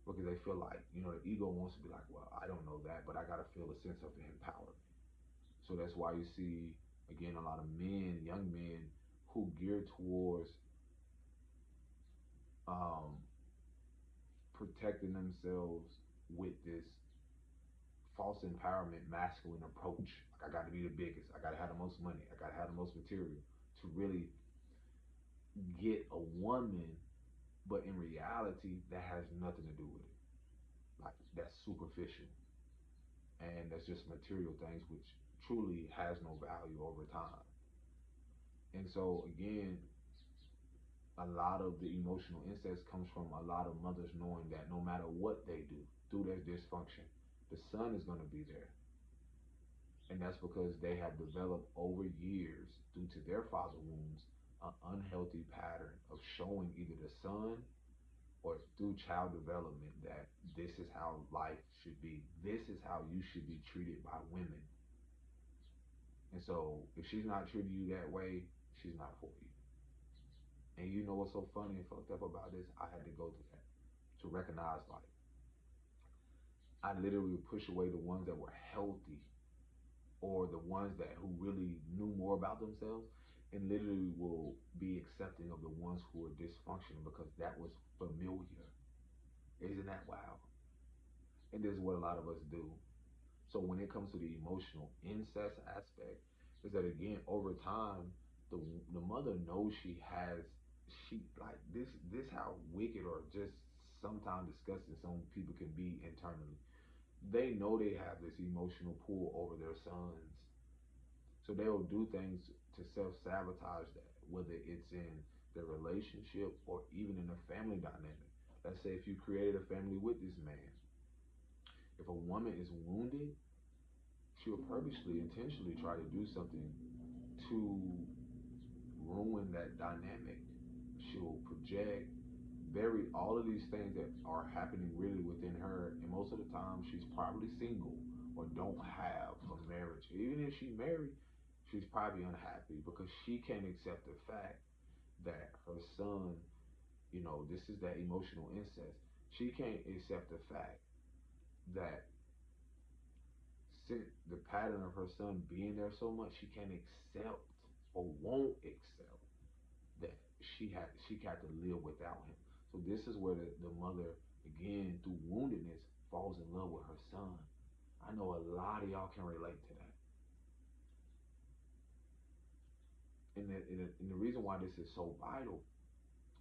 because they feel like, the ego wants to be like, well, I don't know that, but I got to feel a sense of empowerment. So that's why you see, again, a lot of men, young men, who gear towards um, protecting themselves with this false empowerment masculine approach. Like, I got to be the biggest. I got to have the most money. I got to have the most material to really get a woman. But in reality, that has nothing to do with it. Like, that's superficial, and that's just material things, which truly has no value over time. And so again, a lot of the emotional incest comes from a lot of mothers knowing that no matter what they do through their dysfunction, the son is going to be there. And that's because they have developed over years, due to their father wounds, an unhealthy pattern of showing either the son or through child development that this is how life should be. This is how you should be treated by women. And so if she's not treating you that way, she's not for you. And you know what's so funny and fucked up about this? I had to go through that to recognize, like, I literally would push away the ones that were healthy or the ones that who really knew more about themselves, and literally will be accepting of the ones who are dysfunctional because that was familiar. Isn't that wild? And this is what a lot of us do. So when it comes to the emotional incest aspect, is that again over time, the mother knows she like this how wicked or just sometimes disgusting some people can be internally. They know they have this emotional pull over their sons, so they'll do things to self sabotage that, whether it's in the relationship or even in a family dynamic. Let's say if you created a family with this man, if a woman is wounded, she'll purposely, intentionally try to do something to ruin that dynamic. She'll project, bury all of these things that are happening really within her, and most of the time she's probably single or don't have a marriage. Even if she married, she's probably unhappy because she can't accept the fact that her son, this is that emotional incest. She can't accept the fact that since the pattern of her son being there so much, she can't accept or won't accept that she had to live without him. So this is where the mother, again, through woundedness, falls in love with her son. I know a lot of y'all can relate to that. And the reason why this is so vital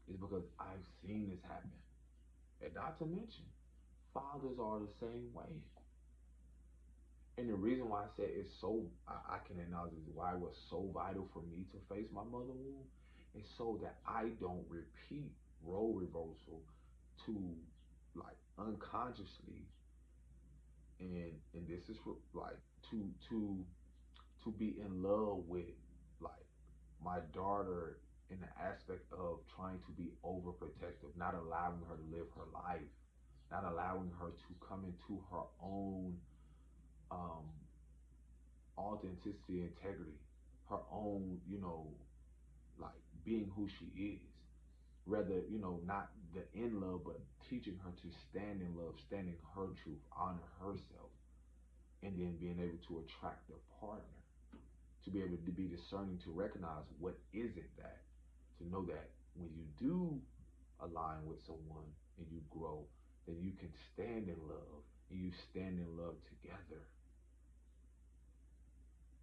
is because I've seen this happen. And not to mention, fathers are the same way. And the reason why I said it's so, I can acknowledge why it was so vital for me to face my mother wound is so that I don't repeat role reversal to, like, unconsciously, and this is for, like, to to to be in love with, like, my daughter in the aspect of trying to be overprotective, not allowing her to live her life, not allowing her to come into her own um, authenticity, integrity, her own, like being who she is. Rather, not the in love, but teaching her to stand in love, stand in her truth, honor herself, and then being able to attract a partner, to be able to be discerning, to recognize what isn't that, to know that when you do align with someone and you grow, then you can stand in love and you stand in love together.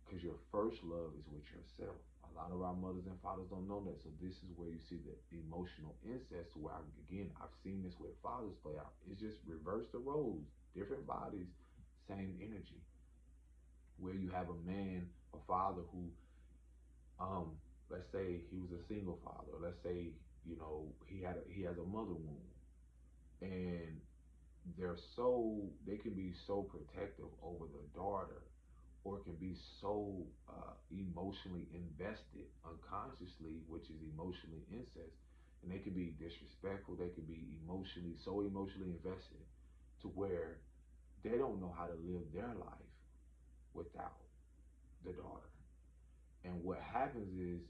Because your first love is with yourself. A lot of our mothers and fathers don't know that. So this is where you see the emotional incest, where again, I've seen this with fathers play out. It's just reverse the roles, different bodies, same energy. Where you have a man, a father who, let's say he was a single father. Let's say, he has a mother wound, and they can be so protective over the daughter, or can be so emotionally invested unconsciously, which is emotionally incest, and they can be disrespectful. They can be so emotionally invested to where they don't know how to live their life without the daughter. And what happens is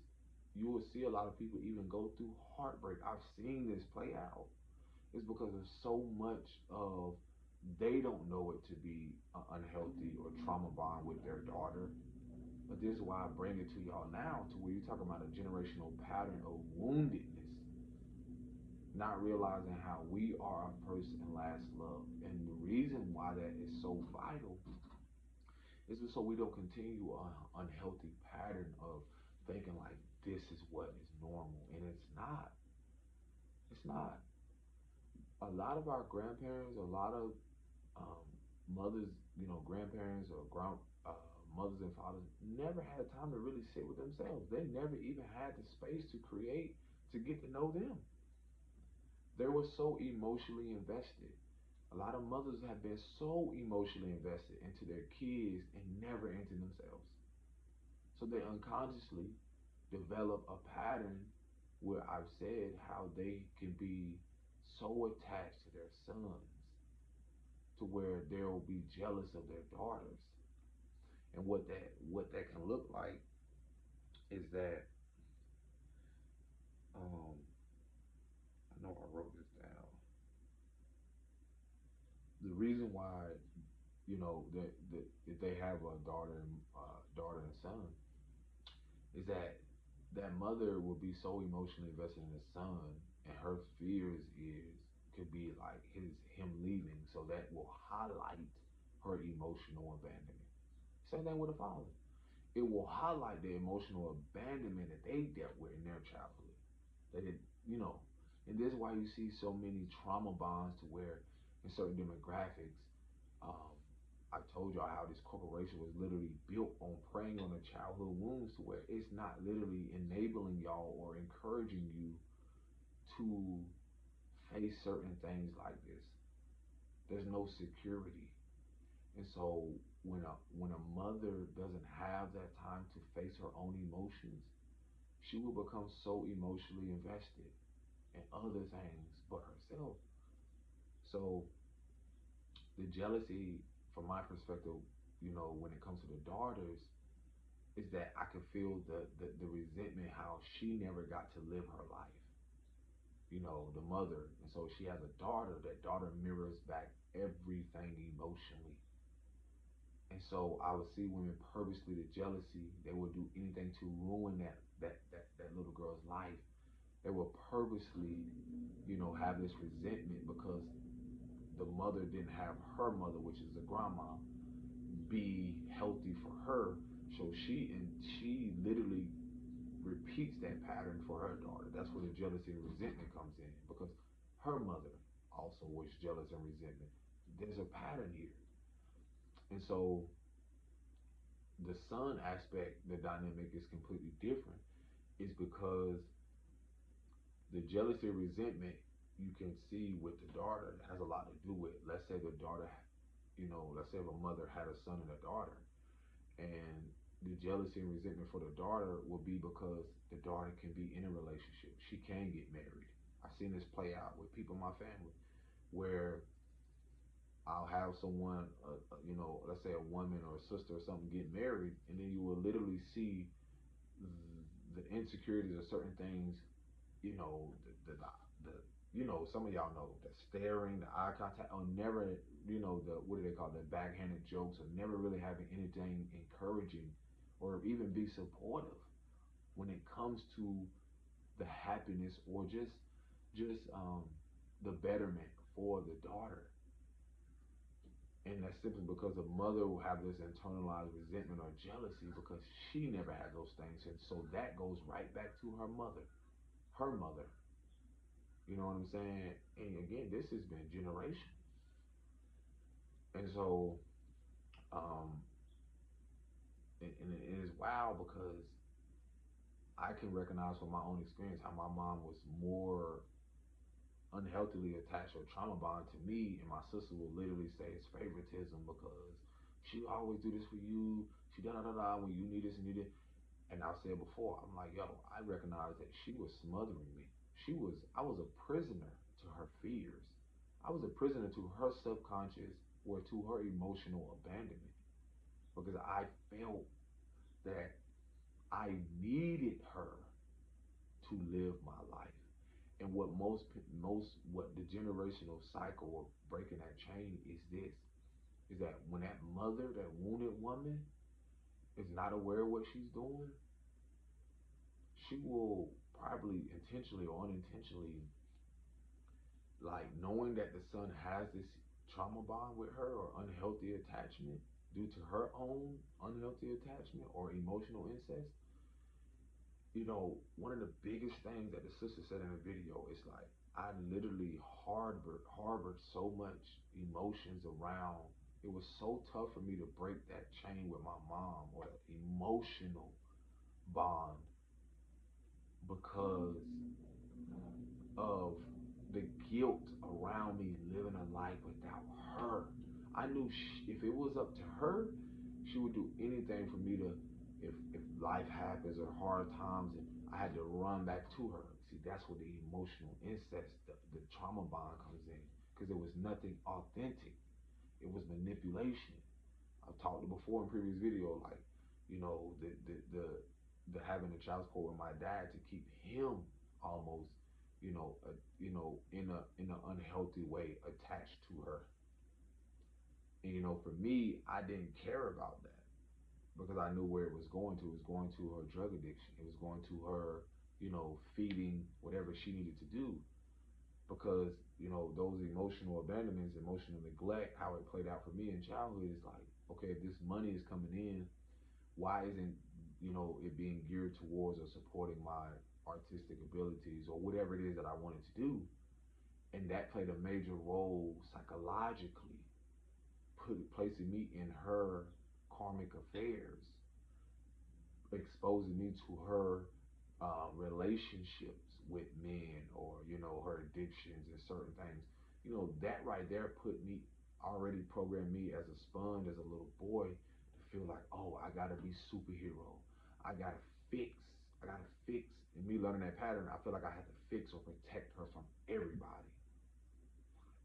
you will see a lot of people even go through heartbreak. I've seen this play out. It's because of so much of they don't know it to be unhealthy or trauma bond with their daughter. But this is why I bring it to y'all now, to where you're talking about a generational pattern of woundedness. not realizing how we are our first and last love. And the reason why that is so vital is so we don't continue an unhealthy pattern of thinking like this is what is normal. And it's not. It's not. A lot of our grandparents, a lot of um, mothers, grandparents or mothers and fathers never had time to really sit with themselves. They never even had the space to create, to get to know them. They were so emotionally invested. A lot of mothers have been so emotionally invested into their kids and never into themselves. So they unconsciously develop a pattern where I've said how they can be so attached to their sons to where they'll be jealous of their daughters. And what that can look like is that I know I wrote this down. The reason why that if they have a daughter and son is that that mother will be so emotionally invested in the son, and her fears is could be like him leaving, so that will highlight her emotional abandonment. Same thing with a father. It will highlight the emotional abandonment that they dealt with in their childhood. That it, you know, and this is why you see so many trauma bonds to where in certain demographics, um, I told y'all how this corporation was literally built on preying on the childhood wounds to where it's not literally enabling y'all or encouraging you to face certain things like this. There's no security. And so when a mother doesn't have that time to face her own emotions, she will become so emotionally invested in other things but herself. So the jealousy, from my perspective, when it comes to the daughters, is that I can feel the resentment how she never got to live her life. The mother. And so she has a daughter. That daughter mirrors back everything emotionally. And so I would see women purposely the jealousy. They would do anything to ruin that little girl's life. They will purposely, have this resentment because the mother didn't have her mother, which is a grandma, be healthy for her. So she literally repeats that pattern for her daughter. That's where the jealousy and resentment comes in because her mother also was jealous and resentment. There's a pattern here. And so the son aspect, the dynamic is completely different. Is because the jealousy and resentment you can see with the daughter has a lot to do with, let's say the daughter, let's say if a mother had a son and a daughter, and the jealousy and resentment for the daughter will be because the daughter can be in a relationship. She can get married. I've seen this play out with people in my family where I'll have someone, let's say a woman or a sister or something get married, and then you will literally see the insecurities of certain things, the some of y'all know the staring, the eye contact, or never, the what do they call the backhanded jokes, or never really having anything encouraging or even be supportive when it comes to the happiness or just the betterment for the daughter. And that's simply because the mother will have this internalized resentment or jealousy because she never had those things. And so that goes right back to her mother. Her mother. You know what I'm saying? And again, this has been generations. And so, um, and it is wild because I can recognize from my own experience how my mom was more unhealthily attached or trauma bond to me, and my sister will literally say it's favoritism because she always do this for you. She da da da da when you need this and need it. And I've said before, I'm like, yo, I recognize that she was smothering me. I was a prisoner to her fears. I was a prisoner to her subconscious or to her emotional abandonment because I felt that I needed her to live my life. And what the generational cycle of breaking that chain is that when that mother, that wounded woman, is not aware of what she's doing, she will probably intentionally or unintentionally like knowing that the son has this trauma bond with her or unhealthy attachment due to her own unhealthy attachment or emotional incest, one of the biggest things that the sister said in the video is like, I literally harbored so much emotions around. It was so tough for me to break that chain with my mom or that emotional bond because of the guilt around me living a life without her. I knew if it was up to her, she would do anything for me to, if life happens or hard times, and I had to run back to her. See, that's where the emotional incest, the trauma bond comes in, because it was nothing authentic. It was manipulation. I've talked before in previous video, like, the having a child support with my dad to keep him almost, in an unhealthy way attached to her. And for me, I didn't care about that because I knew where it was going to. It was going to her drug addiction. It was going to her, feeding whatever she needed to do. Because those emotional abandonments, emotional neglect, how it played out for me in childhood is like, okay, if this money is coming in, why isn't it being geared towards or supporting my artistic abilities or whatever it is that I wanted to do? And that played a major role psychologically, placing me in her karmic affairs, exposing me to her relationships with men, or her addictions and certain things. That right there put me, already programmed me as a sponge, as a little boy, to feel like, oh, I gotta be superhero. I gotta fix. I gotta fix. And me learning that pattern, I feel like I had to fix or protect her from everybody.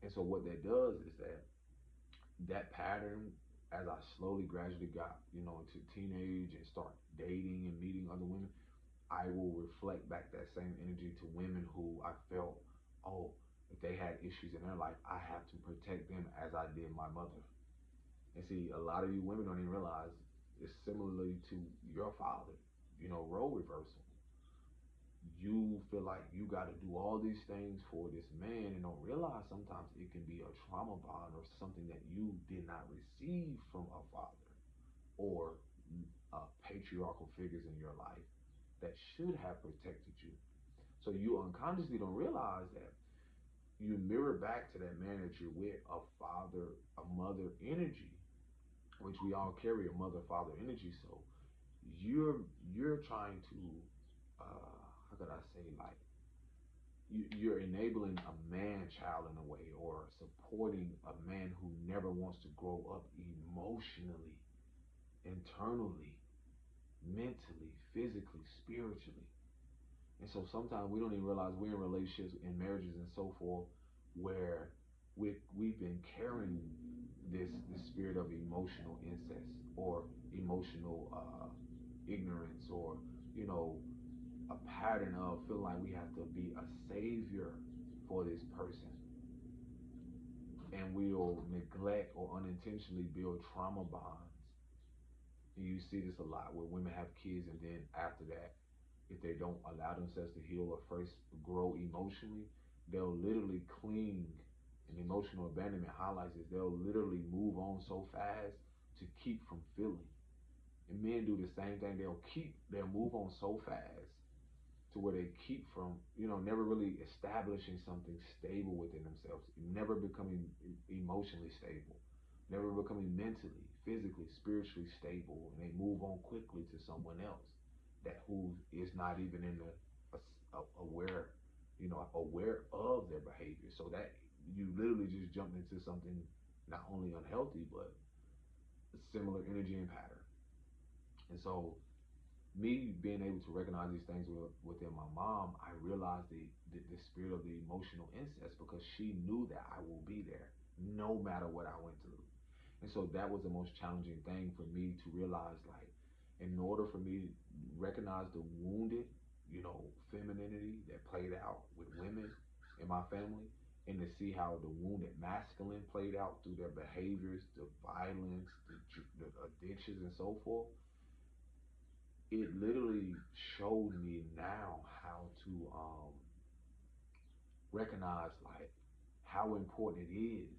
And so what that does is that pattern, as I slowly, gradually got, into teenage and start dating and meeting other women, I will reflect back that same energy to women who I felt, oh, if they had issues in their life, I have to protect them as I did my mother. And see, a lot of you women don't even realize it's similarly to your father, role reversal. You feel like you got to do all these things for this man and don't realize sometimes it can be a trauma bond or something that you did not receive from a father or patriarchal figures in your life that should have protected you. So you unconsciously don't realize that you mirror back to that man that you're with a father, a mother energy, which we all carry a mother father energy. So you're trying to, how could I say, like, you're enabling a man child in a way, or supporting a man who never wants to grow up emotionally, internally, mentally, physically, spiritually. And so sometimes we don't even realize we're in relationships, in marriages, and so forth, where we've been carrying this spirit of emotional incest or emotional ignorance, or you know a pattern of feeling like we have to be a savior for this person, and we'll neglect or unintentionally build trauma bonds. And you see this a lot where women have kids, and then after that, if they don't allow themselves to heal or first grow emotionally, they'll literally cling. And emotional abandonment highlights this. They'll literally move on so fast to keep from feeling. And men do the same thing. They'll move on so fast to where they keep from, never really establishing something stable within themselves, never becoming emotionally stable, never becoming mentally, physically, spiritually stable, and they move on quickly to someone else that who is not even in the aware, aware of their behavior. So that you literally just jumped into something not only unhealthy but similar energy and pattern. And so me being able to recognize these things within my mom, I realized the spirit of the emotional incest, because she knew that I will be there no matter what I went through. And so that was the most challenging thing for me to realize, like, in order for me to recognize the wounded, femininity that played out with women in my family, and to see how the wounded masculine played out through their behaviors, the violence, the addictions, and so forth, it literally showed me now how to recognize, like, how important it is,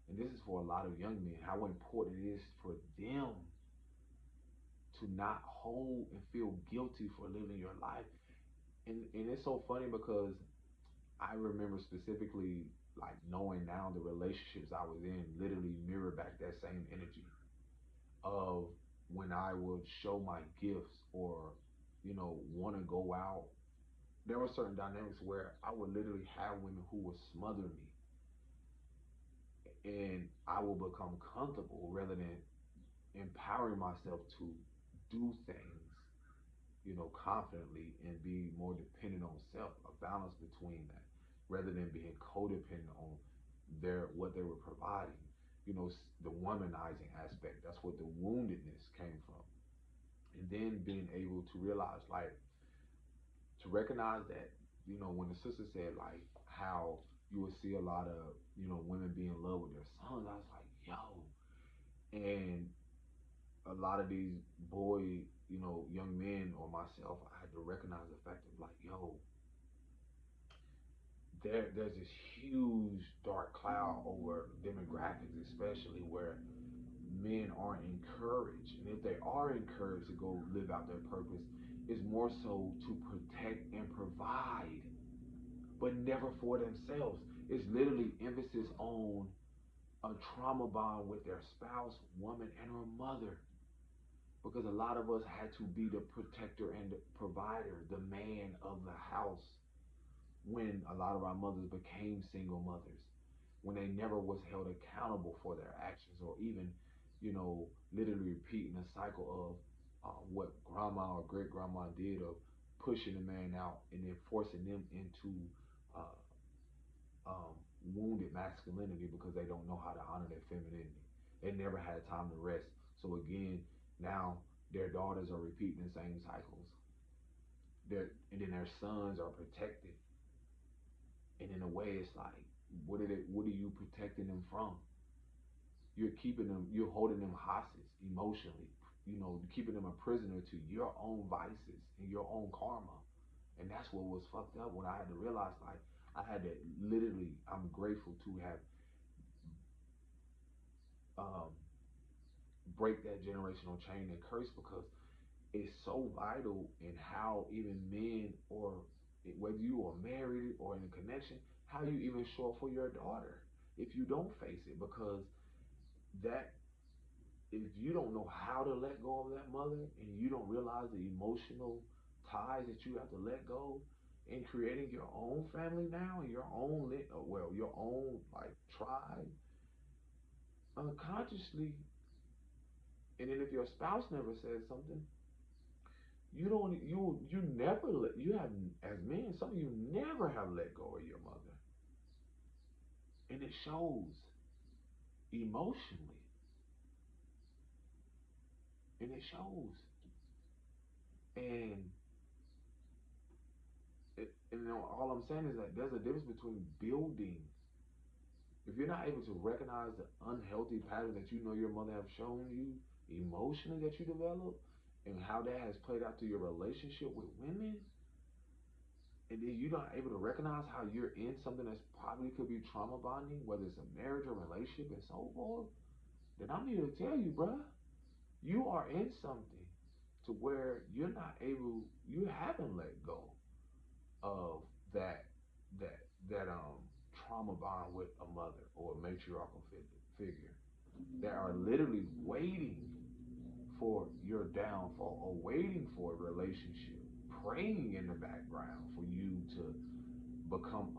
and this is for a lot of young men, how important it is for them to not hold and feel guilty for living your life. And it's so funny because I remember specifically like knowing now the relationships I was in literally mirror back that same energy of when I would show my gifts or, want to go out. There were certain dynamics where I would literally have women who would smother me and I will become comfortable rather than empowering myself to do things, confidently and be more dependent on self, a balance between that, rather than being codependent on what they were providing. The womanizing aspect. That's what the woundedness came from, and then being able to realize, like, to recognize that, when the sister said like how you would see a lot of women be in love with their sons, I was like, yo, and a lot of these young men or myself, I had to recognize the fact of like, yo, there's this huge dark cloud over demographics, especially where men aren't encouraged. And if they are encouraged to go live out their purpose, it's more so to protect and provide, but never for themselves. It's literally emphasis on a trauma bond with their spouse, woman, and her mother. Because a lot of us had to be the protector and the provider, the man of the house, when a lot of our mothers became single mothers, when they never was held accountable for their actions, or even, literally repeating the cycle of what grandma or great grandma did of pushing the man out and then forcing them into uh, um, wounded masculinity because they don't know how to honor their femininity. They never had time to rest. So again, now their daughters are repeating the same cycles. And then their sons are protected. And in a way, it's like, what are you protecting them from? You're holding them hostage emotionally, keeping them a prisoner to your own vices and your own karma. And that's what was fucked up when I had to realize, like, I had to literally, I'm grateful to have um, break that generational chain and curse, because it's so vital in how even men, or whether you are married or in a connection, how you even show up for your daughter if you don't face it. Because that, if you don't know how to let go of that mother and you don't realize the emotional ties that you have to let go in creating your own family now and your own your own like tribe unconsciously, and then if your spouse never says something, you don't you never let you have, as men, some of you never have let go of your mother, and it shows emotionally, and it shows. And all I'm saying is that there's a difference between building. If you're not able to recognize the unhealthy pattern that your mother have shown you emotionally that you develop, and how that has played out through your relationship with women, and then you're not able to recognize how you're in something that's probably could be trauma bonding, whether it's a marriage or relationship and so forth, then I'm here to tell you, bruh, you are in something to where you haven't let go of that trauma bond with a mother or a matriarchal figure, that are literally waiting for your downfall or waiting for a relationship, praying in the background for you to become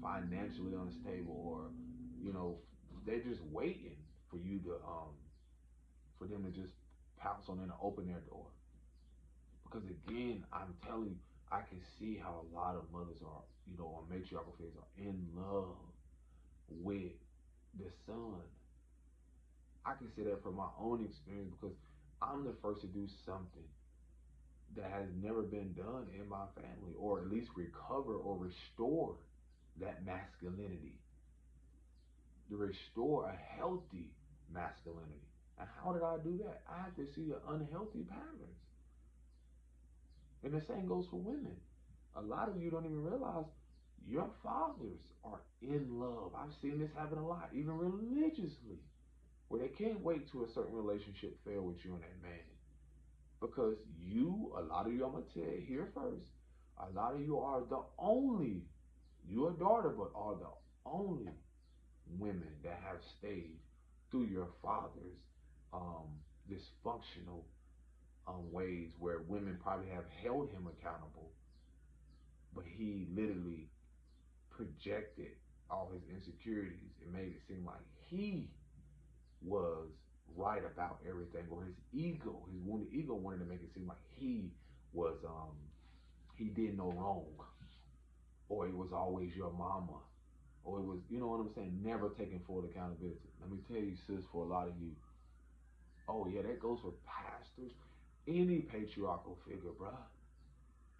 financially unstable, or they're just waiting for you to for them to just pounce on and open their door. Because again, I'm telling you, I can see how a lot of mothers are, or matriarchal figures are in love with the son. I can say that from my own experience, because I'm the first to do something that has never been done in my family, or at least recover or restore that masculinity, to restore a healthy masculinity. And how did I do that? I have to see the unhealthy patterns. And the same goes for women. A lot of you don't even realize Your fathers are in love. I've seen this happen a lot, even religiously, where they can't wait to a certain relationship fail with you and that man. Because you, a lot of you, I'm going to tell you here first, a lot of you are the only, you're a daughter, but are the only women that have stayed through your father's um, dysfunctional ways where women probably have held him accountable, but he literally projected all his insecurities and made it seem like he was right about everything, or his ego, his wounded ego wanted to make it seem like was he did no wrong, or it was always your mama, or it was, you know what I'm saying, never taking full accountability. Let me tell you, sis, for a lot of you, oh yeah, that goes for pastors, any patriarchal figure, bruh.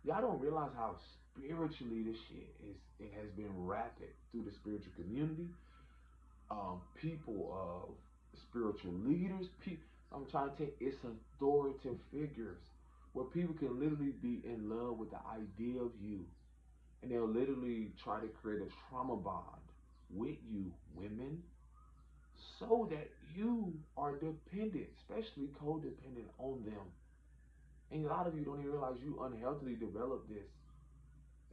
Y'all don't realize how spiritually this shit is. It has been rapid through the spiritual community. People of spiritual leaders. I'm trying to tell you, it's authoritative figures where people can literally be in love with the idea of you, and they'll literally try to create a trauma bond with you, women, so that you are dependent, especially codependent on them. And a lot of you don't even realize you unhealthily developed this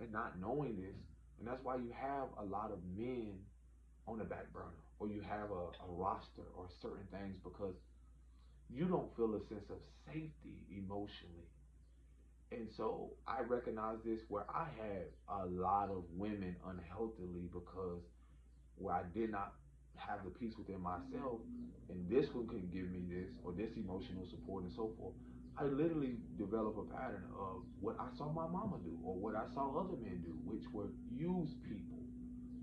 and not knowing this. And that's why you have a lot of men on the back burner, or you have a roster or certain things because you don't feel a sense of safety emotionally. And so I recognize this where I had a lot of women unhealthily because where I did not have the peace within myself, and this one couldn't give me this or this emotional support and so forth. I literally developed a pattern of what I saw my mama do or what I saw other men do, which were use people,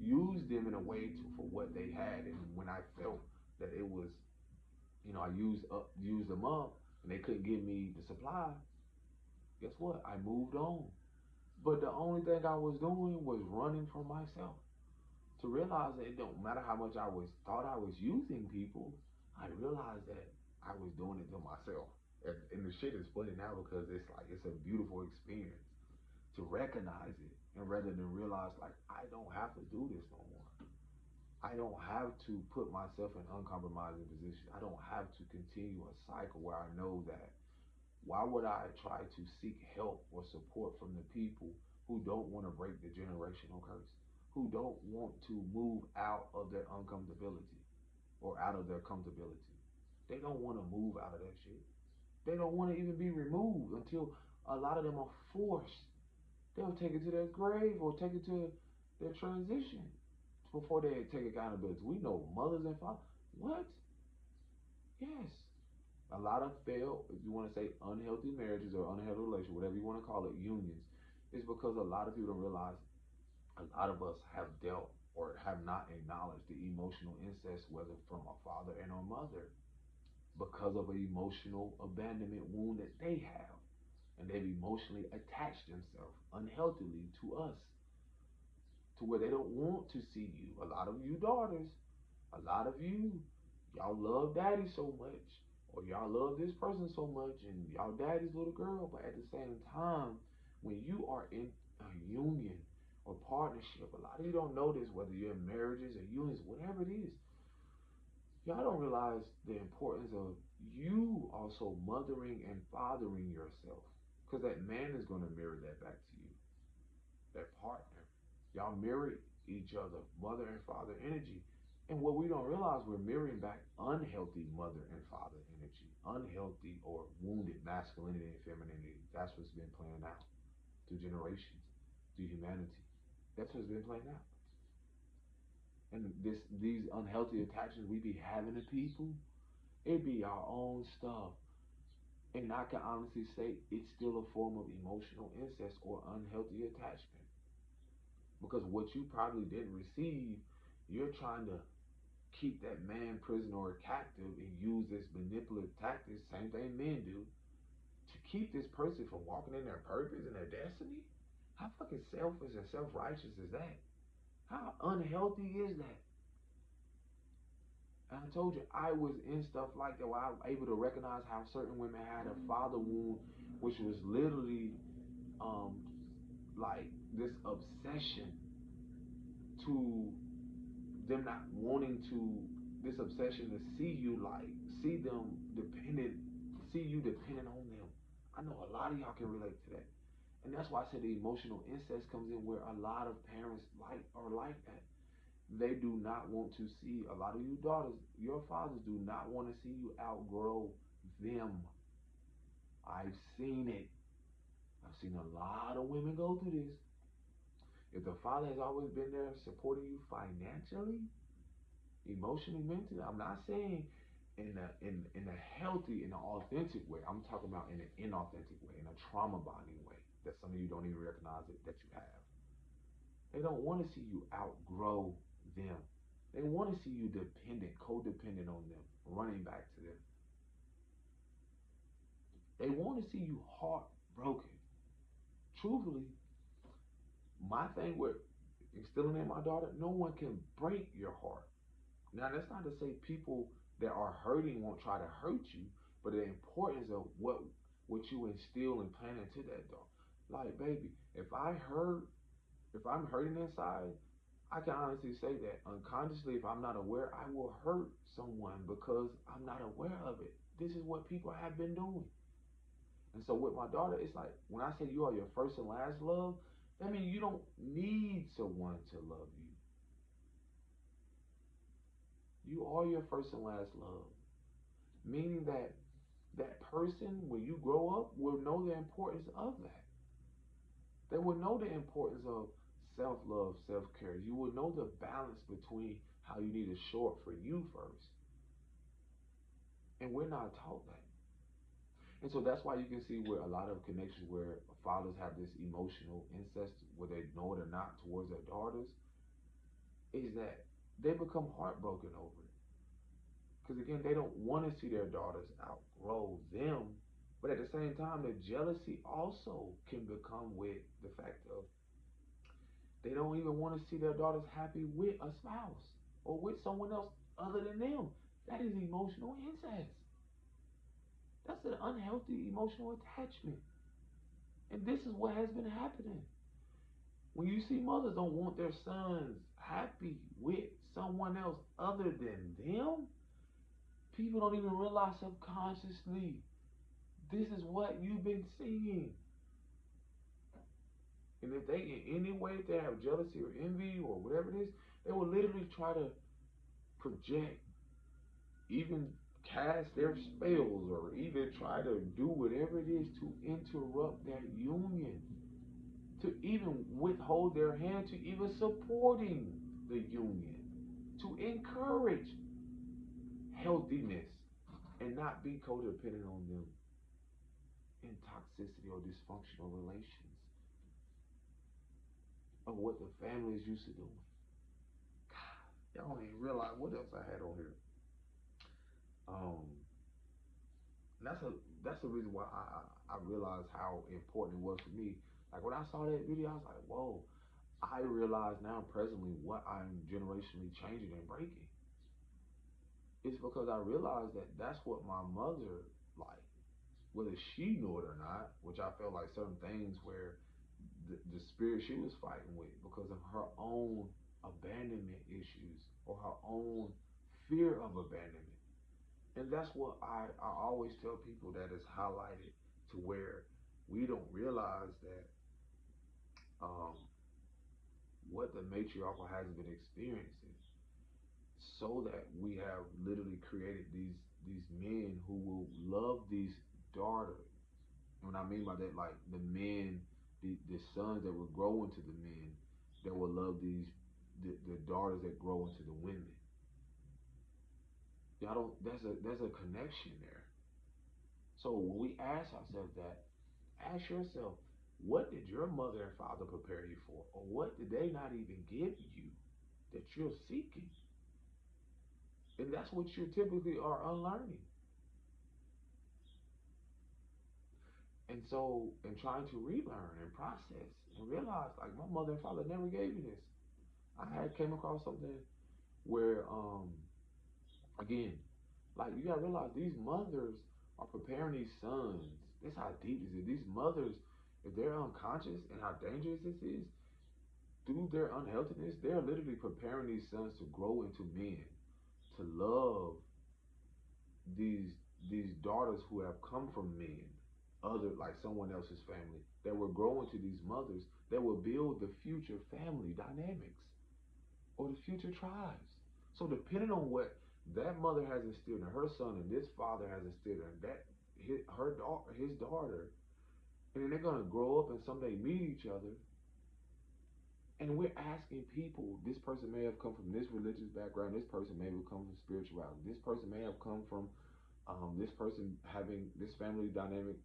use them in a way for what they had. And when I felt that it was, I used them up, and they couldn't give me the supply, guess what? I moved on. But the only thing I was doing was running from myself. To realize that it don't matter how much thought I was using people, I realized that I was doing it to myself. And the shit is funny now because it's like it's a beautiful experience to recognize it, and rather than realize like I don't have to do this no more. I don't have to put myself in uncompromising positions. I don't have to continue a cycle where I know that why would I try to seek help or support from the people who don't want to break the generational curse, who don't want to move out of their uncomfortability or out of their comfortability? They don't want to move out of that shit. They don't want to even be removed until a lot of them are forced. They'll take it to their grave or take it to their transition before they take accountability. We know mothers and fathers. What? Yes. A lot of failed, if you want to say unhealthy marriages or unhealthy relations, whatever you want to call it, unions, is because a lot of people don't realize a lot of us have dealt or have not acknowledged the emotional incest, whether from a father and a mother, because of an emotional abandonment wound that they have. And they've emotionally attached themselves unhealthily to us, to where they don't want to see you. A lot of you daughters, a lot of you, y'all love daddy so much, or y'all love this person so much, and y'all daddy's little girl, but at the same time, when you are in a union or partnership, a lot of you don't know this, whether you're in marriages or unions, whatever it is, y'all don't realize the importance of you also mothering and fathering yourself, because that man is going to mirror that back to you, that partner. Y'all mirror each other, mother and father energy. And what we don't realize, we're mirroring back unhealthy mother and father energy, unhealthy or wounded masculinity and femininity. That's what's been playing out through generations, through humanity. That's what's been playing out. And these unhealthy attachments we be having to people, it be our own stuff. And I can honestly say it's still a form of emotional incest or unhealthy attachment. Because what you probably didn't receive, you're trying to keep that man prisoner or captive and use this manipulative tactics, same thing men do, to keep this person from walking in their purpose and their destiny. How fucking selfish and self-righteous is that? How unhealthy is that? And I told you I was in stuff like that where I was able to recognize how certain women had a father wound, which was literally um like this obsession to them not wanting to, this obsession to see you like, see them dependent, see you dependent on them. I know a lot of y'all can relate to that. And that's why I said the emotional incest comes in, where a lot of parents like are like that. They do not want to see, a lot of you daughters, your fathers do not want to see you outgrow them. I've seen it. I've seen a lot of women go through this. If the father has always been there supporting you financially, emotionally, mentally, I'm not saying in a healthy, in an authentic way. I'm talking about in an inauthentic way, in a trauma bonding way that some of you don't even recognize it that you have. They don't want to see you outgrow them. They want to see you dependent, codependent on them, running back to them. They want to see you heartbroken. Truthfully, my thing with instilling in my daughter, no one can break your heart. Now, that's not to say people that are hurting won't try to hurt you, but the importance of what you instill and plant into that dog. Like, baby, if I'm hurting inside, I can honestly say that unconsciously, if I'm not aware, I will hurt someone because I'm not aware of it. This is what people have been doing. And so with my daughter, it's like when I say you are your first and last love, that means you don't need someone to love you. You are your first and last love. Meaning that that person, when you grow up, will know the importance of that. They will know the importance of self-love, self-care. You will know the balance between how you need to show up for you first. And we're not taught that. And so that's why you can see where a lot of connections where fathers have this emotional incest, whether they know it or not, towards their daughters, is that they become heartbroken over it. Because again, they don't want to see their daughters outgrow them. But at the same time, the jealousy also can become with the fact of they don't even want to see their daughters happy with a spouse or with someone else other than them. That is emotional incest. That's an unhealthy emotional attachment. And this is what has been happening. When you see mothers don't want their sons happy with someone else other than them, people don't even realize subconsciously this is what you've been seeing. And if they in any way if they have jealousy or envy or whatever it is, they will literally try to project, even cast their spells, or even try to do whatever it is to interrupt that union, to even withhold their hand, to even supporting the union, to encourage healthiness and not be codependent on them in toxicity or dysfunctional relations of what the family is used to doing. God, y'all don't even realize what else I had on here. Um, that's the reason why I realized how important it was for me. Like when I saw that video, I was like, whoa. I realize now presently what I'm generationally changing and breaking. It's because I realized that that's what my mother like, whether she knew it or not, which I felt like certain things where the spirit she was fighting with because of her own abandonment issues or her own fear of abandonment. And that's what I always tell people that is highlighted to where we don't realize that um, what the matriarchal has been experiencing, so that we have literally created these men who will love these daughters. And what I mean by that, like the men, the sons that will grow into the men that will love the daughters that grow into the women. Y'all don't. There's a connection there. So when we ask ourselves that, ask yourself, what did your mother and father prepare you for, or what did they not even give you that you're seeking? And that's what you typically are unlearning. And so, in trying to relearn and process and realize, like my mother and father never gave me this. I had came across something where, again, like you gotta realize these mothers are preparing these sons. That's how deep this is. These mothers, if they're unconscious and how dangerous this is, through their unhealthiness, they're literally preparing these sons to grow into men, to love these these daughters who have come from men, other like someone else's family, that will grow into these mothers that will build the future family dynamics or the future tribes. So depending on what that mother has instilled in her son and this father has instilled in that his daughter, and then they're gonna grow up and someday meet each other. And we're asking people, this person may have come from this religious background, this person may have come from spirituality, this person may have come from this person having this family dynamic,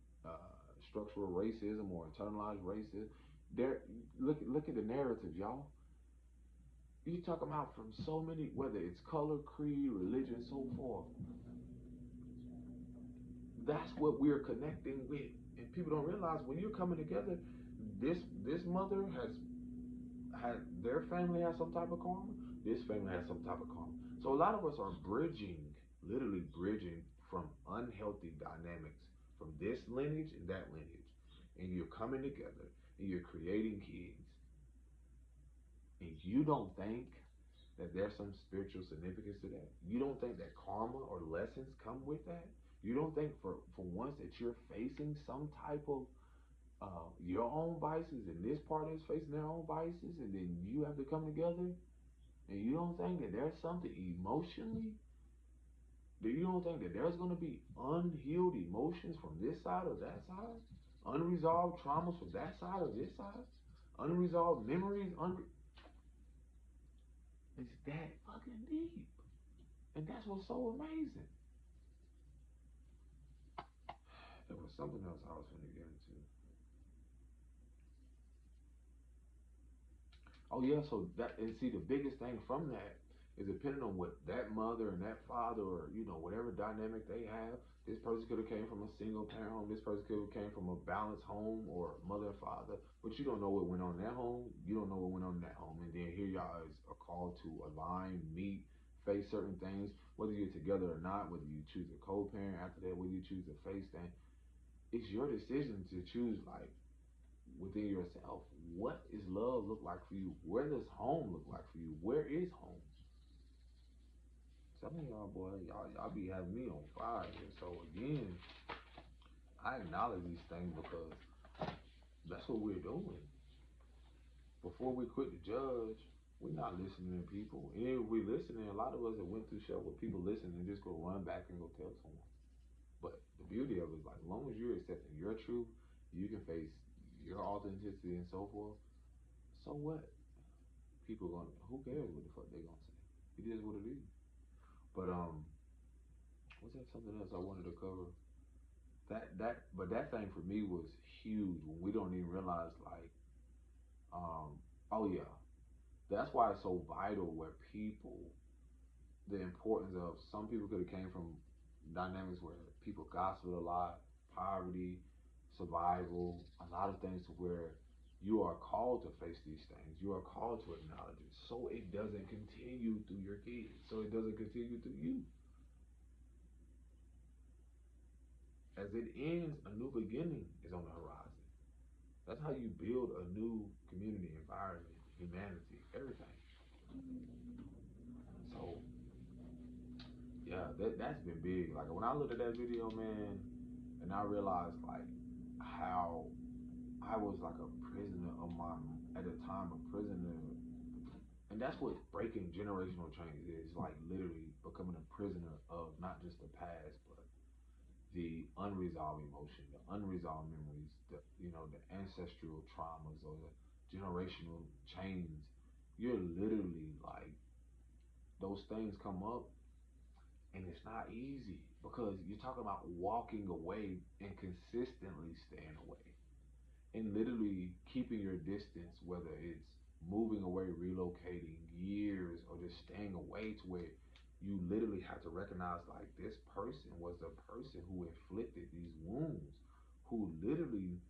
structural racism or internalized racism. There, look at the narratives, y'all. You talk about from so many, whether it's color, creed, religion, so forth. That's what we're connecting with, and people don't realize when you're coming together. This mother has had their family has some type of karma. This family has some type of karma. So a lot of us are bridging, literally bridging from unhealthy dynamics from this lineage and that lineage, and you're coming together and you're creating kids, and you don't think that there's some spiritual significance to that. You don't think that karma or lessons come with that. You don't think for once that you're facing some type of your own vices, and this partner is facing their own vices, and then you have to come together, and you don't think that there's something emotionally, that you don't think that there's going to be unhealed emotions from this side or that side, unresolved traumas from that side or this side, unresolved memories, it's that fucking deep, and that's what's so amazing. There was something else I was going to get into. Oh yeah, so that, and see, the biggest thing from that is depending on what that mother and that father, or whatever dynamic they have. This person could have came from a single parent home. This person could have came from a balanced home or mother and father. But you don't know what went on in that home. You don't know what went on in that home. And then here y'all is a call to align, meet, face certain things, whether you're together or not, whether you choose a co-parent after that, whether you choose to face that. It's your decision to choose, like, within yourself. What is love look like for you? Where does home look like for you? Where is home? Some of y'all, boy, y'all be having me on fire. So again, I acknowledge these things because that's what we're doing. Before we quit to judge, we're not listening to people. And if we're listening, a lot of us that went through show where people listen and just go run back and go tell someone. But the beauty of it is, like, as long as you're accepting your truth, you can face your authenticity and so forth. So what? People gonna, who cares what the fuck they gonna say? It is what it is. But was that something else I wanted to cover? But that thing for me was huge when we don't even realize, like, oh yeah, that's why it's so vital where people, the importance of, some people could have came from dynamics where people gossip a lot, poverty, survival, a lot of things, to where you are called to face these things. You are called to acknowledge it, so it doesn't continue through your kids, so it doesn't continue through you. As it ends, a new beginning is on the horizon. That's how you build a new community, environment, humanity, everything. So yeah, that's been big. Like when I looked at that video, man, and I realized, like, how I was like a prisoner of my, at the time, a prisoner. And that's what breaking generational chains is, like, literally becoming a prisoner of not just the past, but the unresolved emotion, the unresolved memories, the ancestral traumas or the generational chains. You're literally like, those things come up, and it's not easy because you're talking about walking away and consistently staying away, and literally keeping your distance, whether it's moving away, relocating years, or just staying away, to where you literally have to recognize, like, this person was the person who inflicted these wounds, who literally,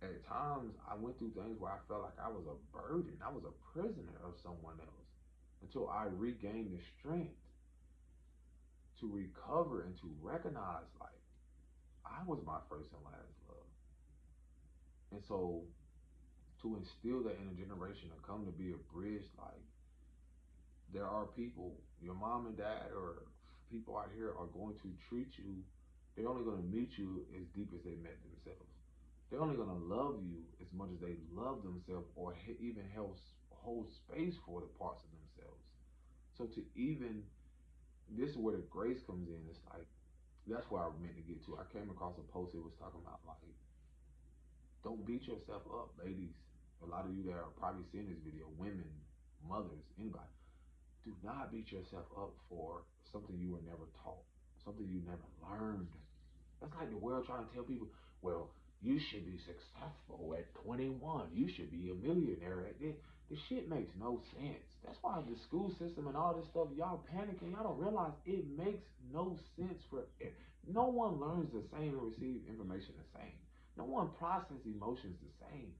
at times, I went through things where I felt like I was a burden, I was a prisoner of someone else, until I regained the strength to recover and to recognize, like, I was my first and last love. And so to instill that in a generation to come to be a bridge. Like, there are people, your mom and dad or people out here are going to treat you, they're only going to meet you as deep as they met themselves. They're only going to love you as much as they love themselves, or even hold space for the parts of themselves. So to even, this is where the grace comes in. It's like, that's where I meant to get to. I came across a post, it was talking about like, don't beat yourself up, ladies. A lot of you that are probably seeing this video, women, mothers, anybody, do not beat yourself up for something you were never taught, something you never learned. That's like the world trying to tell people, well, you should be successful at 21. You should be a millionaire at this. This shit makes no sense. That's why the school system and all this stuff, y'all panicking. Y'all don't realize it makes no sense for it. No one learns the same and receives information the same. No one processes emotions the same.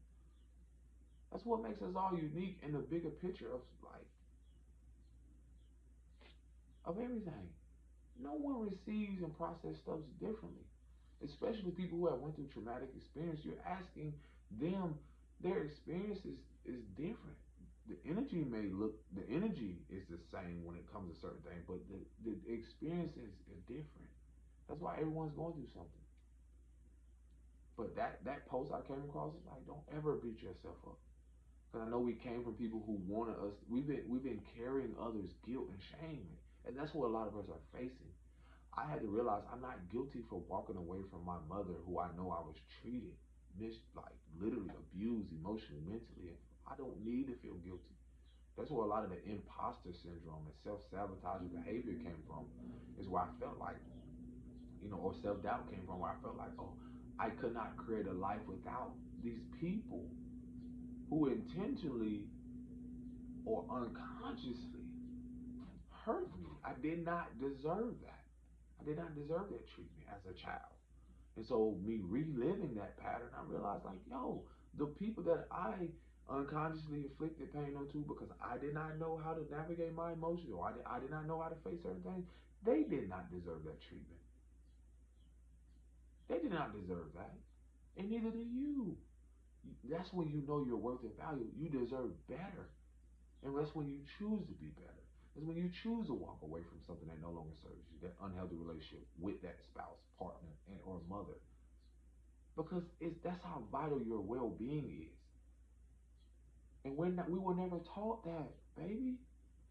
That's what makes us all unique in the bigger picture of like of everything. No one receives and processes stuff differently, especially people who have went through traumatic experience. You're asking them, their experience is different. The energy is the same when it comes to certain things, but the experience is different. That's why everyone's going through something. But that post I came across is like, don't ever beat yourself up. Because I know we came from people who wanted us. We've been carrying others' guilt and shame, and that's what a lot of us are facing. I had to realize I'm not guilty for walking away from my mother, who I know I was treated, like literally abused emotionally, mentally. And I don't need to feel guilty. That's where a lot of the imposter syndrome and self-sabotaging behavior came from. Is where I felt like, or self-doubt came from, where I felt like, oh, I could not create a life without these people who intentionally or unconsciously hurt me. I did not deserve that. I did not deserve that treatment as a child. And so me reliving that pattern, I realized like, yo, the people that I unconsciously inflicted pain onto because I did not know how to navigate my emotions, or I did not know how to face certain things, they did not deserve that treatment. They did not deserve that. And neither do you. That's when you know your worth and value. You deserve better. And that's when you choose to be better. That's when you choose to walk away from something that no longer serves you, that unhealthy relationship with that spouse, partner, and or mother. Because that's how vital your well-being is. And we were never taught that, baby.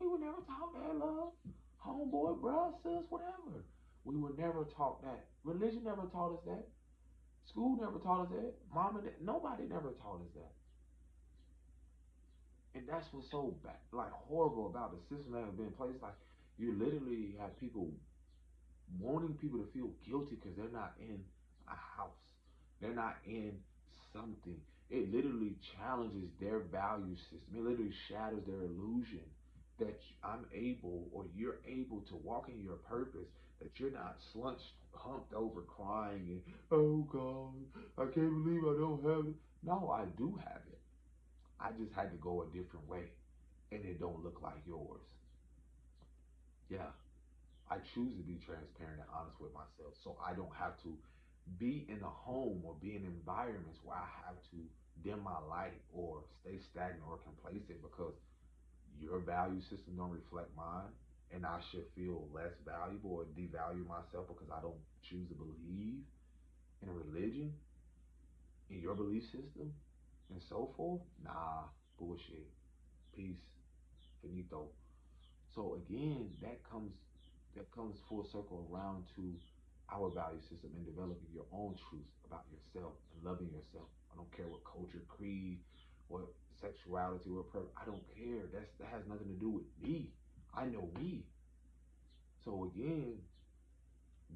We were never taught that, love. Homeboy, bruh, sis, whatever. We were never taught that. Religion never taught us that. School never taught us that. Mom and dad, nobody never taught us that. And that's what's so bad, like horrible about the system that has been in place. Like, you literally have people wanting people to feel guilty because they're not in a house, they're not in something. It literally challenges their value system. It literally shatters their illusion that I'm able, or you're able to walk in your purpose, that you're not slunched, humped over, crying and, oh God, I can't believe I don't have it. No, I do have it. I just had to go a different way, and it don't look like yours. Yeah, I choose to be transparent and honest with myself, so I don't have to be in a home or be in environments where I have to dim my light or stay stagnant or complacent because your value system don't reflect mine, and I should feel less valuable or devalue myself because I don't choose to believe in a religion, in your belief system, and so forth. Nah, bullshit. Peace. Finito. So again, that comes full circle around to our value system and developing your own truths about yourself and loving yourself. I don't care what culture, creed, what sexuality, what purpose. I don't care. That has nothing to do with me. I know me. So again,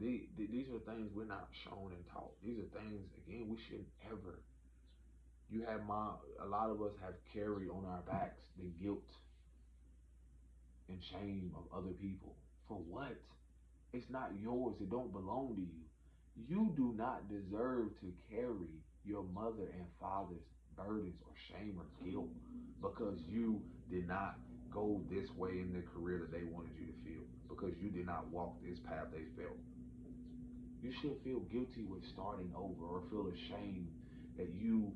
these are things we're not shown and taught. These are things again we shouldn't ever. A lot of us have carried on our backs the guilt and shame of other people. For what? It's not yours. It don't belong to you. You do not deserve to carry your mother and father's burdens or shame or guilt because you did not go this way in the career that they wanted you to feel, because you did not walk this path they felt. You should feel guilty with starting over, or feel ashamed that you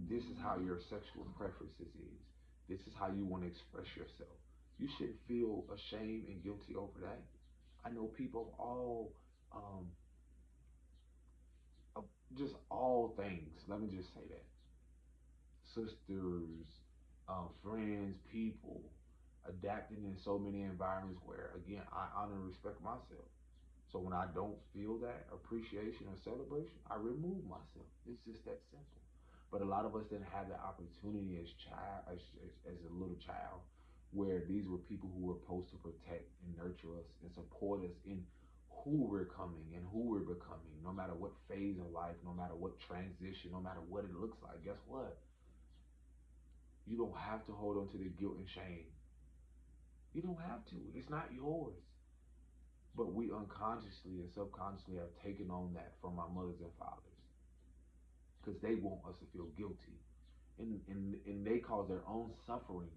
This is how your sexual preferences is. This is how you want to express yourself. You shouldn't feel ashamed and guilty over that. I know people of all, um, of just all things. Let me just say that sisters, friends, people, adapting in so many environments where, again, I honor and respect myself. So when I don't feel that appreciation or celebration, I remove myself. It's just that simple. But a lot of us didn't have the opportunity as a little child, where these were people who were supposed to protect and nurture us and support us in who we're coming and who we're becoming, no matter what phase of life, no matter what transition, no matter what it looks like. Guess what? You don't have to hold on to the guilt and shame. You don't have to. It's not yours. But we unconsciously and subconsciously have taken on that from our mothers and fathers because they want us to feel guilty. And they cause their own suffering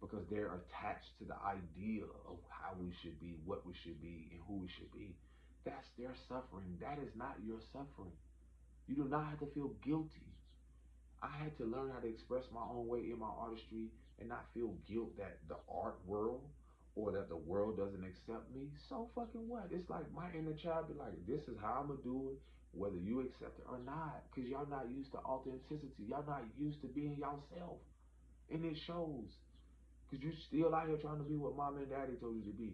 because they're attached to the idea of how we should be, what we should be, and who we should be. That's their suffering. That is not your suffering. You do not have to feel guilty. I had to learn how to express my own way in my artistry and not feel guilt that the art world or that the world doesn't accept me. So fucking what? It's like my inner child be like, this is how I'm gonna do it, whether you accept it or not. Cause y'all not used to authenticity. Y'all not used to being yourself. And it shows. Cause you still out here trying to be what mom and daddy told you to be.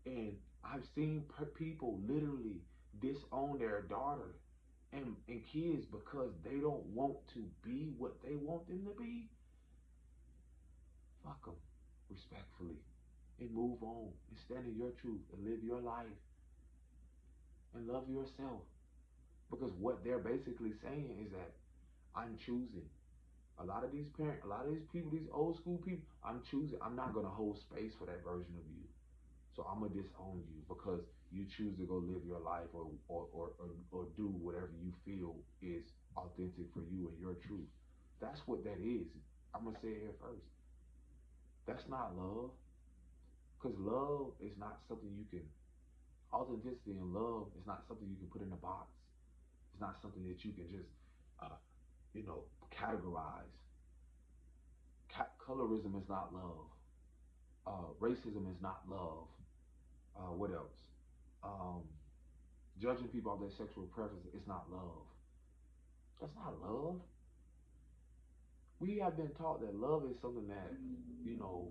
And I've seen people literally disown their daughter and kids because they don't want to be what they want them to be. Fuck them respectfully and move on and stand in your truth and live your life and love yourself. Because what they're basically saying is that I'm choosing. A lot of these parents, a lot of these people, these old school people, I'm choosing. I'm not gonna hold space for that version of you. So I'm gonna disown you because you choose to go live your life or do whatever you feel is authentic for you and your truth. That's what that is. I'm gonna say it here first. That's not love. Because love is not something you can authenticity and love is not something you can put in a box. It's not something that you can just uh, categorize. Colorism is not love. Racism is not love. What else? Um, Judging people off their sexual preference is not love. That's not love. We have been taught that love is something that, you know,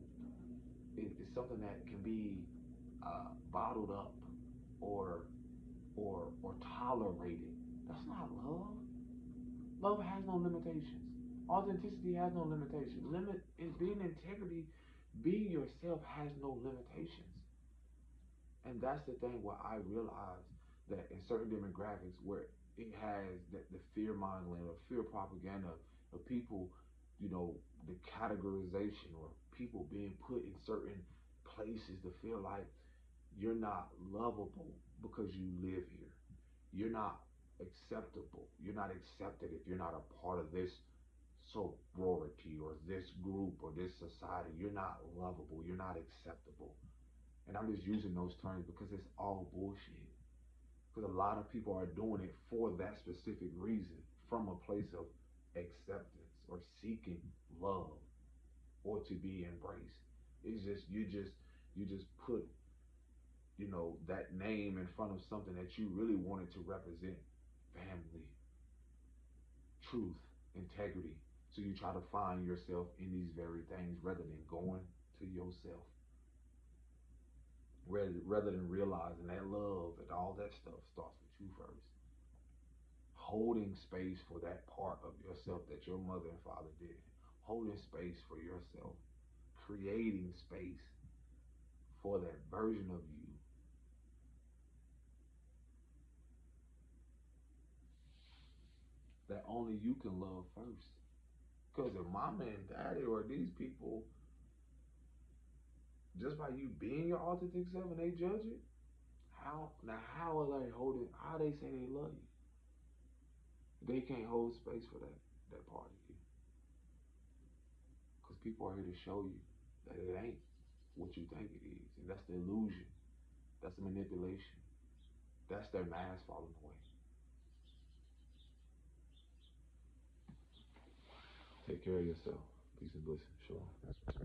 is something that can be bottled up or or tolerated. That's not love. Love has no limitations. Authenticity has no limitations. Limit is being integrity, being yourself has no limitations. And that's the thing where I realize that in certain demographics where it has the fear mongering or fear propaganda of people, the categorization or people being put in certain places to feel like you're not lovable because you live here. You're not acceptable. You're not accepted if you're not a part of this sorority or this group or this society. You're not lovable. You're not acceptable. And I'm just using those terms because it's all bullshit. Because a lot of people are doing it for that specific reason from a place of acceptance or seeking love or to be embraced. It's just you just put that name in front of something that you really wanted to represent family, truth, integrity. So you try to find yourself in these very things rather than going to yourself. Rather than realizing that love and all that stuff starts with you first. Holding space for that part of yourself that your mother and father did. Holding space for yourself. Creating space for that version of you that only you can love first. Because if mama and daddy or these people, just by you being your authentic self and they judge it, how are they holding, how are they saying they love you? They can't hold space for that part of you. Because people are here to show you that it ain't what you think it is. And that's the illusion. That's the manipulation. That's their mask falling away. Take care of yourself. Peace and blessings. Shalom.